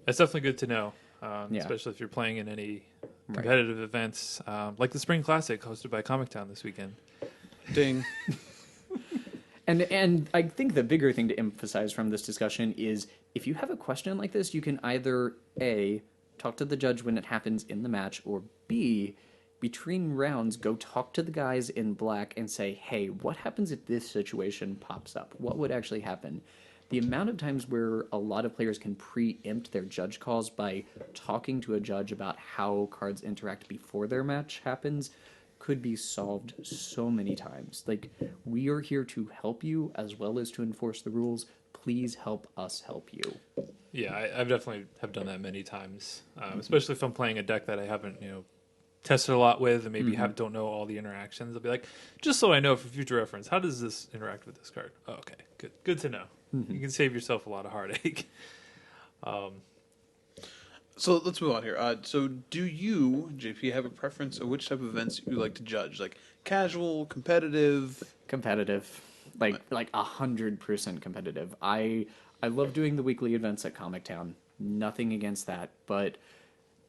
that's definitely good to know. Yeah. especially if you're playing in any competitive events, like the Spring Classic hosted by Comic Town this weekend. Ding. And I think the bigger thing to emphasize from this discussion is if you have a question like this, you can either A, talk to the judge when it happens in the match, or B, between rounds, go talk to the guys in black and say, hey, what happens if this situation pops up? What would actually happen? The amount of times where a lot of players can preempt their judge calls by talking to a judge about how cards interact before their match happens could be solved so many times. Like, we are here to help you as well as to enforce the rules. Please help us help you. Yeah, I've definitely have done that many times, especially if I'm playing a deck that I haven't, tested a lot with, and maybe don't know all the interactions. I'll be like, just so I know for future reference, how does this interact with this card? Oh, okay, good to know. You can save yourself a lot of heartache. So let's move on here. So do you, JP, have a preference of which type of events you like to judge? Like casual, competitive? Competitive. Like 100% competitive. I love doing the weekly events at Comic Town. Nothing against that, but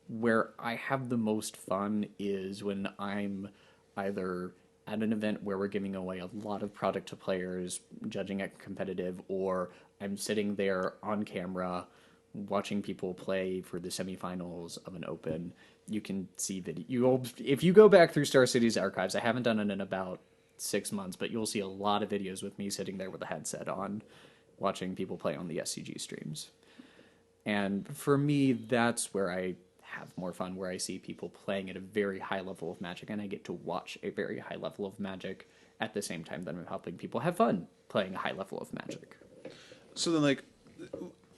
where I have the most fun is when I'm either at an event where we're giving away a lot of product to players, judging at competitive, or I'm sitting there on camera watching people play for the semifinals of an open. You can see video. If you go back through Star City's archives, I haven't done it in about 6 months, but you'll see a lot of videos with me sitting there with a headset on, watching people play on the SCG streams. And for me, that's where I have more fun, where I see people playing at a very high level of Magic, and I get to watch a very high level of Magic at the same time that I'm helping people have fun playing a high level of Magic. So then, like,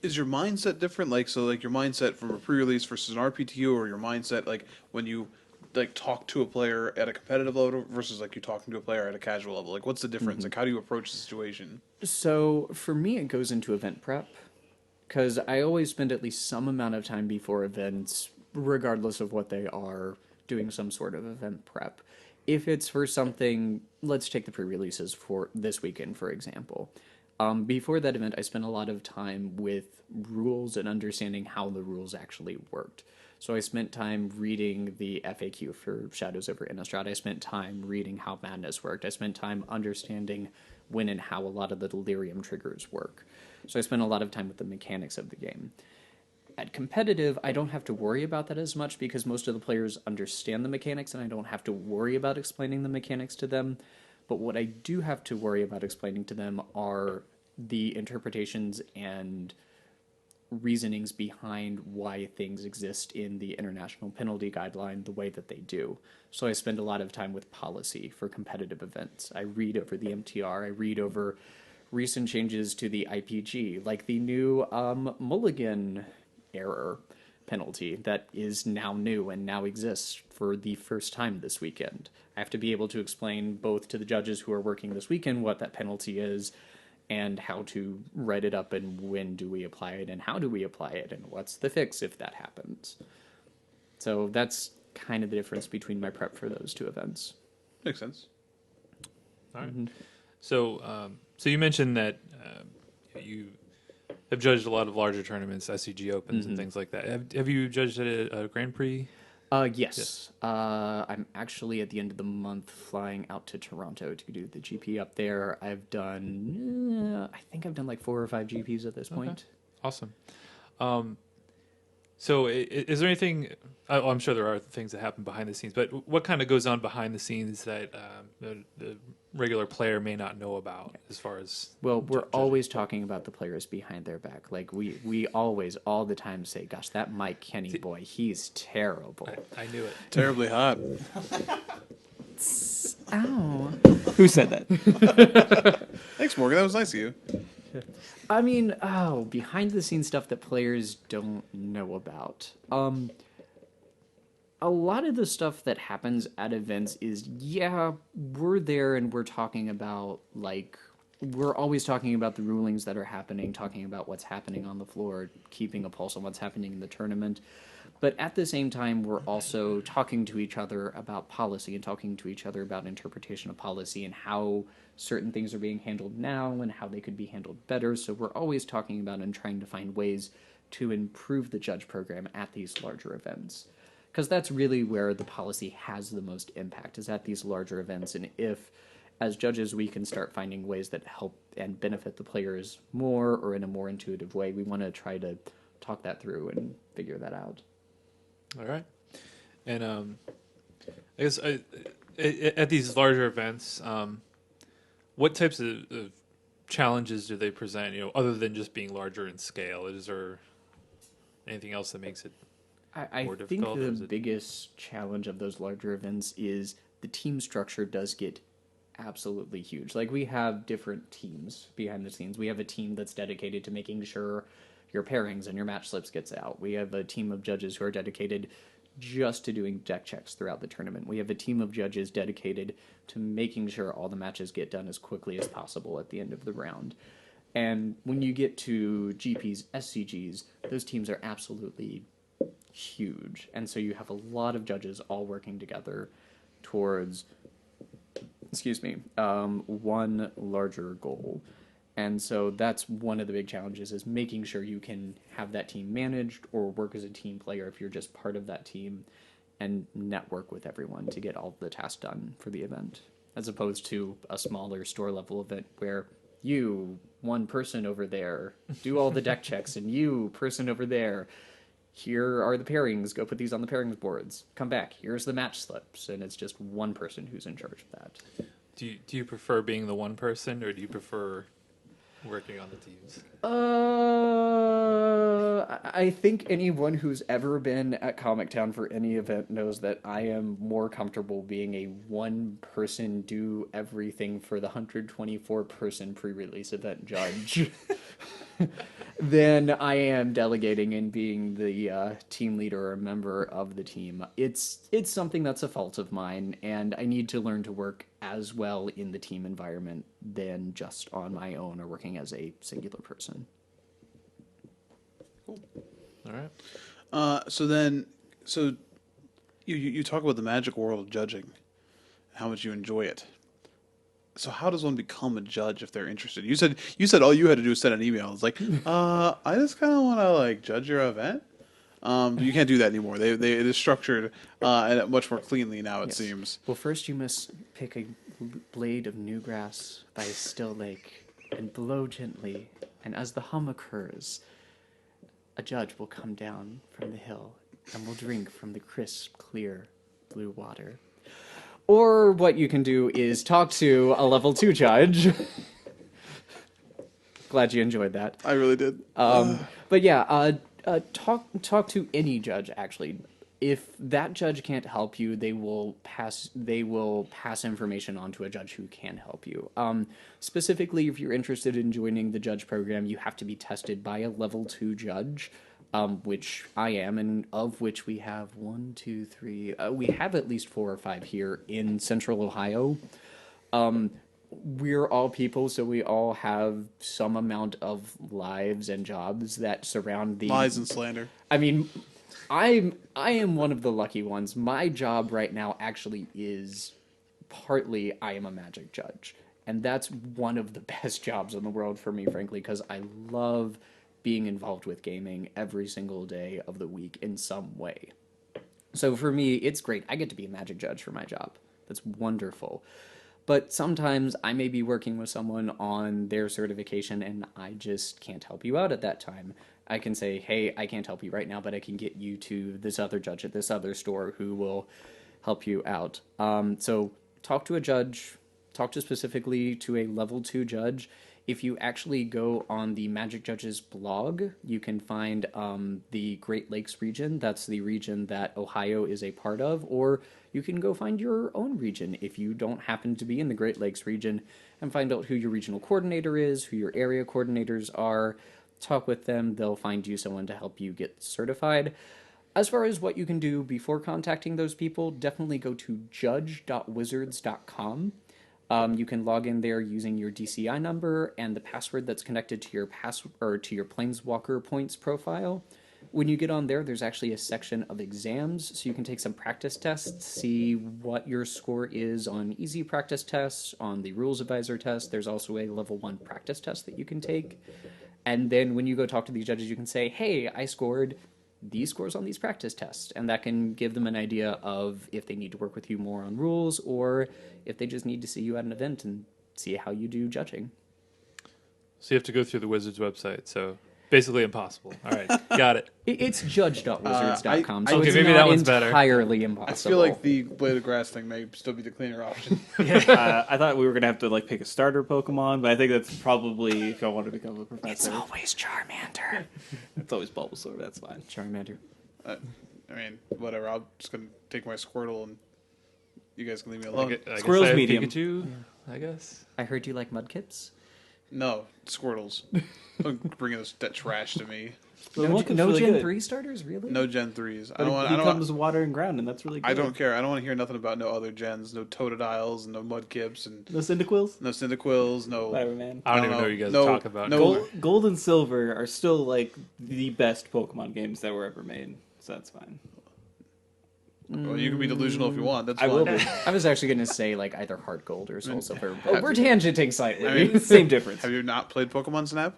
is your mindset different? Like, so like your mindset from a pre-release versus an RPTU, or your mindset like when you like talk to a player at a competitive level versus like you talking to a player at a casual level? Like, what's the difference? Like, how do you approach the situation? So for me, it goes into event prep, because I always spend at least some amount of time before events, regardless of what they are, doing some sort of event prep. If it's for something, let's take the pre-releases for this weekend, for example. Before that event, I spent a lot of time with rules and understanding how the rules actually worked. So I spent time reading the FAQ for Shadows over Innistrad. I spent time reading how Madness worked. I spent time understanding when and how a lot of the Delirium triggers work. So I spent a lot of time with the mechanics of the game. At competitive, I don't have to worry about that as much because most of the players understand the mechanics and I don't have to worry about explaining the mechanics to them. But what I do have to worry about explaining to them are the interpretations and reasonings behind why things exist in the International Penalty Guideline the way that they do. So I spend a lot of time with policy for competitive events. I read over the MTR, I read over recent changes to the IPG, like the new Mulligan error penalty that is now new and now exists for the first time this weekend. I have to be able to explain both to the judges who are working this weekend what that penalty is and how to write it up and when do we apply it and how do we apply it and what's the fix if that happens. So that's kind of the difference between my prep for those two events. Makes sense. All right. So, so you mentioned that you have judged a lot of larger tournaments, SCG Opens and things like that. Have you judged at a Grand Prix? Yes. I'm actually at the end of the month flying out to Toronto to do the GP up there. I've done, I think I've done like 4 or 5 GPs at this point. Awesome. So is there anything, I'm sure there are things that happen behind the scenes, but what kind of goes on behind the scenes that the regular player may not know about as far as... Well, we're always talking about the players behind their back. Like, we always, all the time say, gosh, that Mike Kenny boy, he's terrible. I knew it. Terribly hot. Ow. Who said that? Thanks, Morgan. That was nice of you. I mean, behind the scenes stuff that players don't know about. A lot of the stuff that happens at events is, yeah, we're there and we're talking about, like, we're always talking about the rulings that are happening, talking about what's happening on the floor, keeping a pulse on what's happening in the tournament. But at the same time, we're also talking to each other about policy and talking to each other about interpretation of policy and how certain things are being handled now and how they could be handled better. So we're always talking about and trying to find ways to improve the judge program at these larger events. Because that's really where the policy has the most impact, is at these larger events. And if, as judges, we can start finding ways that help and benefit the players more or in a more intuitive way, we want to try to talk that through and figure that out. All right. And I guess at these larger events, what types of challenges do they present? Other than just being larger in scale, is there anything else that makes it I more think difficult? the biggest challenge of those larger events is the team structure does get absolutely huge. Like, we have different teams behind the scenes. We have a team that's dedicated to making sure your pairings and your match slips gets out. We have a team of judges who are dedicated just to doing deck checks throughout the tournament. We have a team of judges dedicated to making sure all the matches get done as quickly as possible at the end of the round. And when you get to GPs, SCGs, those teams are absolutely huge. And so you have a lot of judges all working together towards, one larger goal. And so that's one of the big challenges, is making sure you can have that team managed or work as a team player if you're just part of that team, and network with everyone to get all the tasks done for the event, as opposed to a smaller store level event where you, one person over there, do all the deck checks, and you, person over there, here are the pairings, go put these on the pairings boards, come back, here's the match slips, and it's just one person who's in charge of that. Do you prefer being the one person, or do you prefer working on the teams? I think anyone who's ever been at Comic Town for any event knows that I am more comfortable being a one-person do everything for the 124-person pre-release event judge than I am delegating and being the team leader or member of the team. It's something that's a fault of mine, and I need to learn to work as well in the team environment than just on my own or working as a singular person. All right. So you talk about the magic world of judging, how much you enjoy it. So how does one become a judge if they're interested? You said all you had to do was send an email. It's like, I just kind of want to judge your event. But you can't do that anymore. It is structured and much more cleanly now. It Yes. seems. Well, first you must pick a blade of new grass by a still lake and blow gently, and as the hum occurs, a judge will come down from the hill and will drink from the crisp, clear blue water. Or what you can do is talk to a level 2 judge. Glad you enjoyed that. I really did. But yeah, talk to any judge, actually. If that judge can't help you, they will pass information on to a judge who can help you. Specifically, if you're interested in joining the judge program, you have to be tested by a level 2 judge, which I am, and of which we have 1, 2, 3. We have at least 4 or 5 here in Central Ohio. We're all people, so we all have some amount of lives and jobs that surround the Lies and slander. I mean, I am one of the lucky ones. My job right now actually is partly I am a magic judge. And that's one of the best jobs in the world for me, frankly, because I love being involved with gaming every single day of the week in some way. So for me, it's great. I get to be a magic judge for my job. That's wonderful. But sometimes I may be working with someone on their certification and I just can't help you out at that time. I can say, hey, I can't help you right now, but I can get you to this other judge at this other store who will help you out. So talk to a judge, talk to specifically to a level 2 judge. If you actually go on the Magic Judges blog, you can find the Great Lakes region. That's the region that Ohio is a part of. Or you can go find your own region if you don't happen to be in the Great Lakes region and find out who your regional coordinator is, who your area coordinators are. Talk with them. They'll find you someone to help you get certified. As far as what you can do before contacting those people, definitely go to judge.wizards.com. You can log in there using your DCI number and the password that's connected to your to your Planeswalker points profile. when you get on there, there's actually a section of exams, so you can take some practice tests, see what your score is on easy practice tests, on the rules advisor test. There's also a level 1 practice test that you can take. And then when you go talk to these judges, you can say, hey, I scored these scores on these practice tests. And that can give them an idea of if they need to work with you more on rules or if they just need to see you at an event and see how you do judging. So you have to go through the Wizards website. So basically impossible. All right, got it. It's judge.wizards.com, so Okay, it's maybe not that one's better. entirely I impossible. feel like the Blade of Grass thing may still be the cleaner option. I thought we were gonna have to like pick a starter Pokemon, but I think that's probably if I want to become a professor. always Charmander. It's always Bulbasaur. That's fine. Charmander. I mean, whatever. I'm just gonna take my Squirtle and you guys can leave me I alone. guess Squirrel's I have medium. Pikachu, I guess. I heard you like Mudkips. No, Squirtles. Don't bring that trash to me. The No, one comes no really Gen good. 3 starters, really? No Gen 3s. I But don't it want. I don't becomes want. water and ground, and that's really good. I don't care. I don't want to hear nothing about no other gens. No Totodiles, no Mudkips, and The Cyndaquils? no Cyndaquils. No. Whatever, man. I don't I even don't know know. what you guys No- are talking about. no- Gold and Silver are still like the best Pokemon games that were ever made, so that's fine. Well, you can be delusional if you want. That's I fine. will be. I was actually going to say like either Heart Gold or Soul Silver, but we're tangenting slightly. I mean, Same difference. Have you not played Pokemon Snap?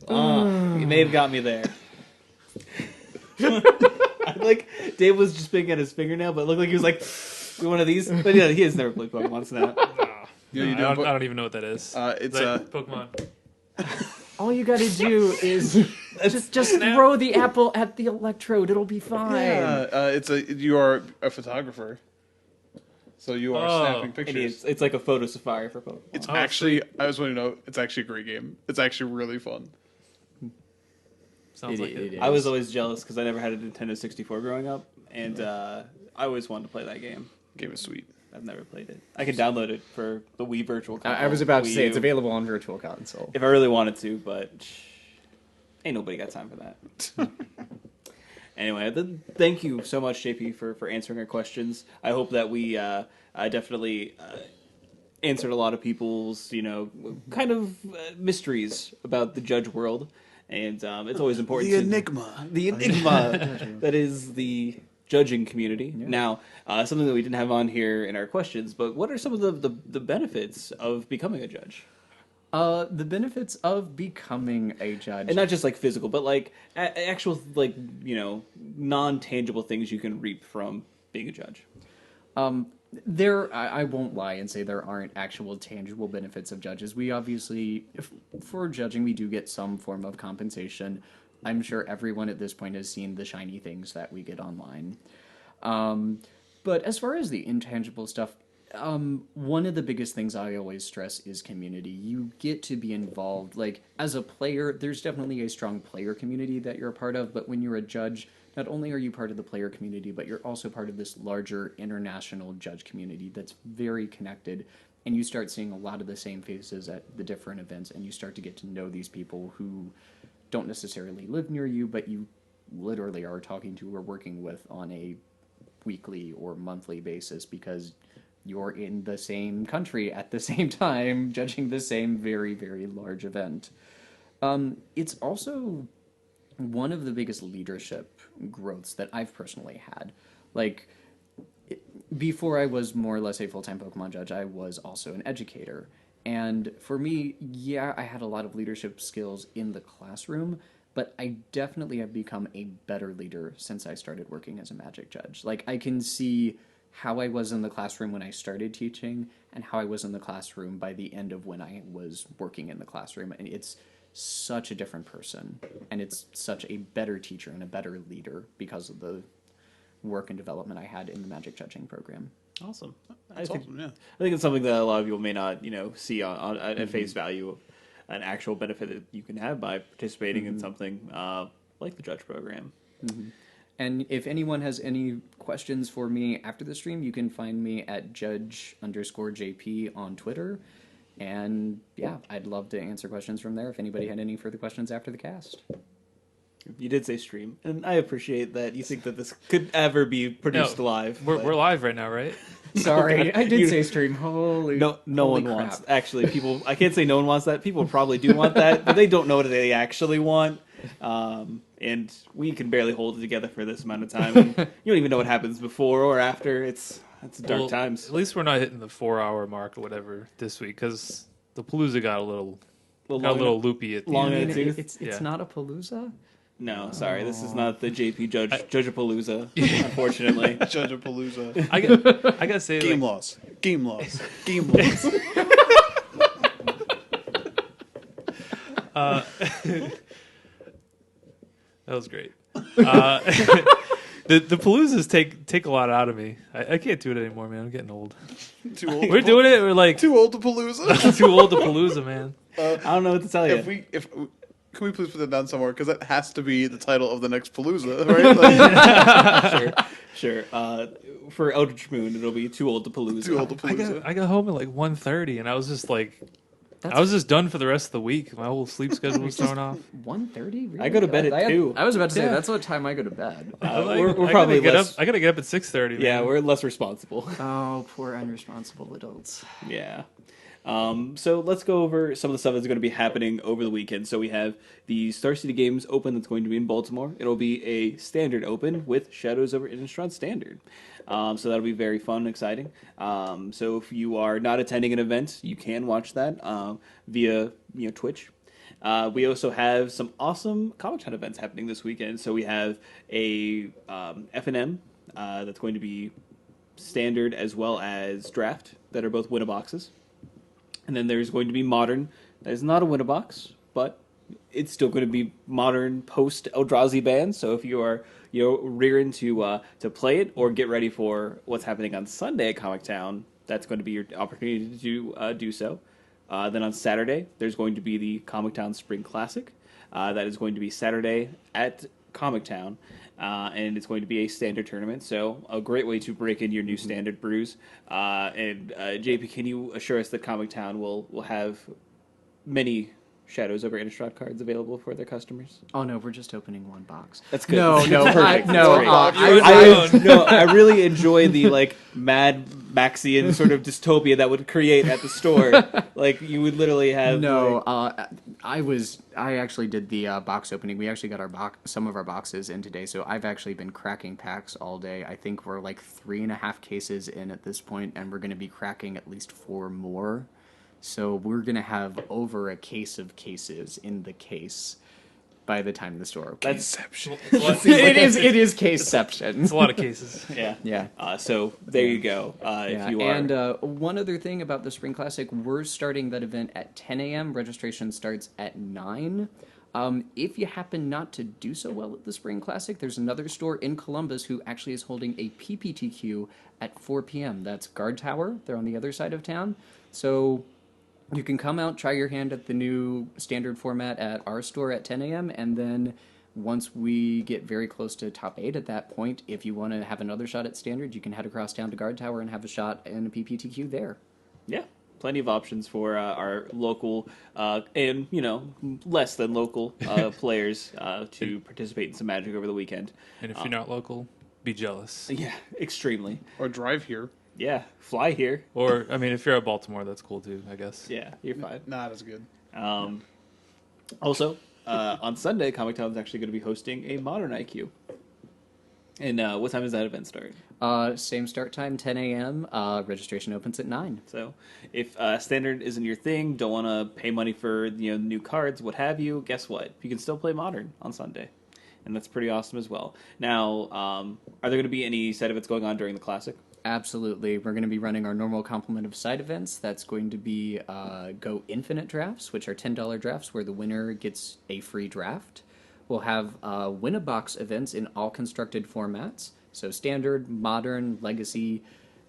You may have got me there. I like Dave was just picking at his fingernail, but it looked like he was like one of these. But yeah, he has never played Pokemon Snap. Yeah, you I, do. don't, but- I don't even know what that is. It's Like, Pokemon. All you got to do is just throw the apple at the electrode. It'll be fine. it's you are a photographer, so you are Oh. snapping And pictures. it's like a photo safari for Pokemon. It's actually. I just want to know. It's actually a great game. It's actually really fun. Sounds like it. I was always jealous because I never had a Nintendo 64 growing up, and I always wanted to play that game. Game is sweet. I've never played it. I could download it for the Wii Virtual Console. I was about to Wii say it's U, available on Virtual Console. if I really wanted to, but ain't nobody got time for that. Anyway, thank you so much, JP, for answering our questions. I hope that we definitely answered a lot of people's, kind of mysteries about the judge world. And it's always important The to... enigma. The enigma that is the judging community. Now, something that we didn't have on here in our questions, but what are some of the benefits of becoming a judge? The benefits of becoming a judge. And not just like physical, but like actual like non-tangible things you can reap from being a judge. I won't lie and say there aren't actual tangible benefits of judges. We obviously, for judging, we do get some form of compensation. I'm sure everyone at this point has seen the shiny things that we get online. But as far as the intangible stuff, one of the biggest things I always stress is community. You get to be involved. Like, as a player, there's definitely a strong player community that you're a part of, but when you're a judge, not only are you part of the player community, but you're also part of this larger international judge community that's very connected, and you start seeing a lot of the same faces at the different events, and you start to get to know these people who don't necessarily live near you, but you literally are talking to or working with on a weekly or monthly basis because you're in the same country at the same time, judging the same very, very large event. It's also one of the biggest leadership growths that I've personally had. Like, before I was more or less a full-time Pokemon judge, I was also an educator. And for me, yeah, I had a lot of leadership skills in the classroom, but I definitely have become a better leader since I started working as a Magic judge. Like, I can see how I was in the classroom when I started teaching and how I was in the classroom by the end of when I was working in the classroom. And it's such a different person, and it's such a better teacher and a better leader because of the work and development I had in the Magic judging program. Awesome. That's awesome. Yeah. I think it's something that a lot of people may not, see on at face value, an actual benefit that you can have by participating in something like the judge program. And if anyone has any questions for me after the stream, you can find me at judge_JP on Twitter. And yeah, I'd love to answer questions from there if anybody had any further questions after the cast. You did say stream, and I appreciate that you think that this could ever be produced No, live. We're, but we're live right now, right? Sorry, I did You- say stream. Holy no holy one crap. wants. Actually, people. I can't say no one wants that. People probably do want that, but they don't know what they actually want. And we can barely hold it together for this amount of time. And you don't even know what happens before or after. It's dark Well, times. At least we're not hitting the 4-hour mark or whatever this week because the Palooza got a little Long- loopy at the long end. in the tooth? It's Yeah. not a palooza. No, sorry, this is not the JP Judgeapalooza, unfortunately. Judge of Palooza. I gotta say, Game like, loss. Game loss. Game loss. that was great. The Paloozas take a lot out of me. I can't do it anymore, man. I'm getting old. Too old. We're doing it. We're like Too old to Palooza. too old to Palooza, man. I don't know what to tell you. Can we please put that down somewhere? Because that has to be the title of the next Palooza, right? Like, Sure. For Eldritch Moon, it'll be Too Old to Palooza. too old to Palooza. I got home at like 1:30, and I was just like, That's I was just done for the rest of the week. My whole sleep schedule was thrown off. 1:30. Really? I go to bed at 2. I was about to say Yeah. that's what time I go to bed. We're probably less. I gotta get up at 6:30. Man. Yeah, we're less responsible. Oh, poor unresponsible adults. Yeah. So let's go over some of the stuff that's going to be happening over the weekend. So we have the Star City Games Open that's going to be in Baltimore. It'll be a standard open with Shadows over Innistrad Standard. So that'll be very fun and exciting. So if you are not attending an event, you can watch that via Twitch. We also have some awesome Comic-Con events happening this weekend. So we have a F&M that's going to be standard as well as draft that are both Win-A-Boxes. And then there's going to be Modern. That is not a Win-A-Box, but it's still going to be Modern post Eldrazi ban. So if you are rearing to play it or get ready for what's happening on Sunday at Comic Town, that's going to be your opportunity to do so. Then on Saturday, there's going to be the Comic Town Spring Classic. That is going to be Saturday at Comic Town. And it's going to be a standard tournament, so a great way to break in your new standard brews. And JP, can you assure us that Comic Town will have many Shadows over Innistrad cards available for their customers? Oh no, we're just opening one box. That's good. No, no, Perfect. no. That's great. I really enjoy the Mad Maxian sort of dystopia that would create at the store. Like you would literally have No, I actually did the box opening. We actually got some of our boxes in today, so I've actually been cracking packs all day. I think we're like 3.5 cases in at this point, and we're going to be cracking at least 4 more. So we're going to have over a case of cases in the case by the time the store opens. That's it is caseception. It's a lot of cases. yeah. Yeah. So there you go. Yeah, If you are and one other thing about the Spring Classic, we're starting that event at 10 a.m. Registration starts at 9. If you happen not to do so well at the Spring Classic, there's another store in Columbus who actually is holding a PPTQ at 4 p.m. That's Guard Tower. They're on the other side of town. So you can come out, try your hand at the new standard format at our store at 10 a.m. And then once we get very close to top 8 at that point, if you want to have another shot at standard, you can head across town to Guard Tower and have a shot in a PPTQ there. Yeah, plenty of options for our local and less than local players to participate in some Magic over the weekend. And if you're not local, be jealous. Yeah, extremely. Or drive here. Yeah, fly here. Or I mean, if you're at Baltimore, that's cool too. I guess. Yeah, you're fine. Not as good. Also, on Sunday, Comic Town is actually going to be hosting a Modern IQ. And what time does that event start? Same start time, 10 a.m. Registration opens at 9. So, if Standard isn't your thing, don't want to pay money for new cards, what have you, guess what? You can still play Modern on Sunday, and that's pretty awesome as well. Now, are there going to be any side events going on during the Classic? Absolutely. We're going to be running our normal complement of side events. That's going to be Go Infinite drafts, which are $10 drafts where the winner gets a free draft. We'll have Win-A-Box events in all constructed formats. So standard, modern, legacy,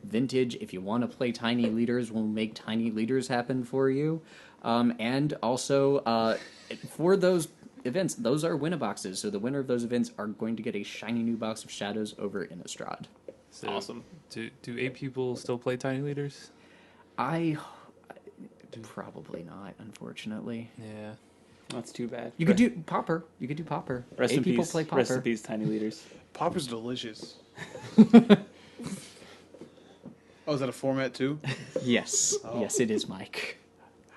vintage. If you want to play tiny leaders, we'll make tiny leaders happen for you. And also, for those events, those are Win-A-Boxes. So the winner of those events are going to get a shiny new box of Shadows over Innistrad. So Awesome. Do 8 people still play Tiny Leaders? Probably not, unfortunately. Yeah. That's too bad. You could do Popper. Rest 8 in people peace. play Popper. Rest in peace, Tiny Leaders. Popper's delicious. Oh, is that a format too? Yes. Oh. Yes, it is, Mike.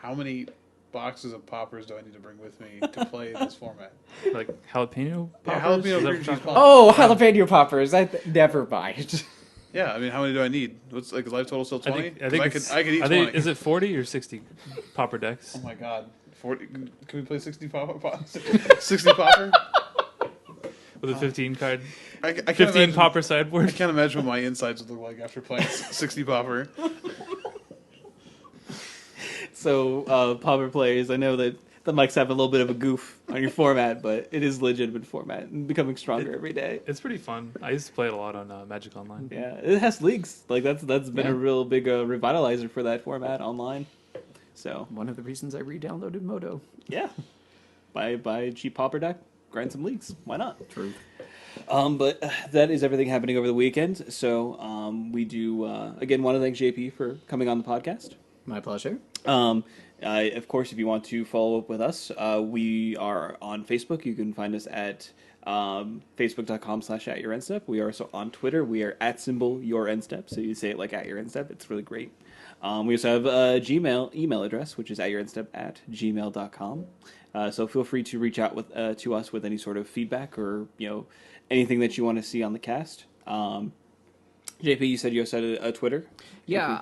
How many boxes of poppers do I need to bring with me to play this format? Like jalapeno Yeah, poppers? jalapeno Is that cream what cheese you're poppers. Oh, jalapeno poppers! Never mind. Yeah, I mean, how many do I need? What's like, is life total still 20? I think I could eat 20. Is it 40 or 60 popper decks? Oh my god. 40, can we play 60 popper? 60 popper? With a 15 card, I can't 15 imagine, popper I sideboard? can't imagine what my insides would look like after playing 60 popper. So, Popper players, I know that the mics have a little bit of a goof on your format, but it is legitimate format and becoming stronger every day. It's pretty fun. I used to play it a lot on Magic Online. Yeah, it has leagues. Like that's been Yeah. a real big revitalizer for that format online. So One of the reasons I re-downloaded Moto. yeah, buy a cheap Popper deck, grind some leagues. Why not? Truth. But that is everything happening over the weekend. So we do again want to thank JP for coming on the podcast. My pleasure. Of course, if you want to follow up with us, we are on Facebook. You can find us at facebook.com/@yourendstep. We are also on Twitter. We are @yourendstep. So you say it like @yourendstep. It's really great. We also have a Gmail email address, which is @yourendstep@gmail.com. So feel free to reach out with to us with any sort of feedback or anything that you want to see on the cast. JP, you said you also had a Twitter. Yeah,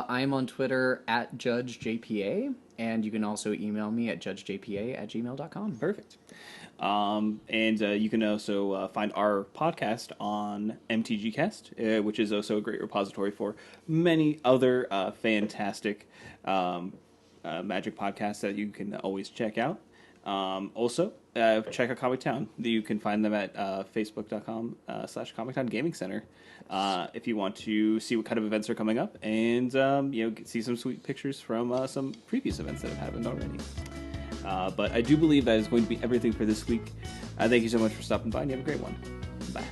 I'm on Twitter @JudgeJPA, and you can also email me at judgejpa@gmail.com. Perfect. And you can also find our podcast on MTGcast, which is also a great repository for many other fantastic Magic podcasts that you can always check out. Also, check out Comic Town. You can find them at facebook.com/Comic Town Gaming Center if you want to see what kind of events are coming up and see some sweet pictures from some previous events that have happened already. But I do believe that is going to be everything for this week. Thank you so much for stopping by, and you have a great one. Bye.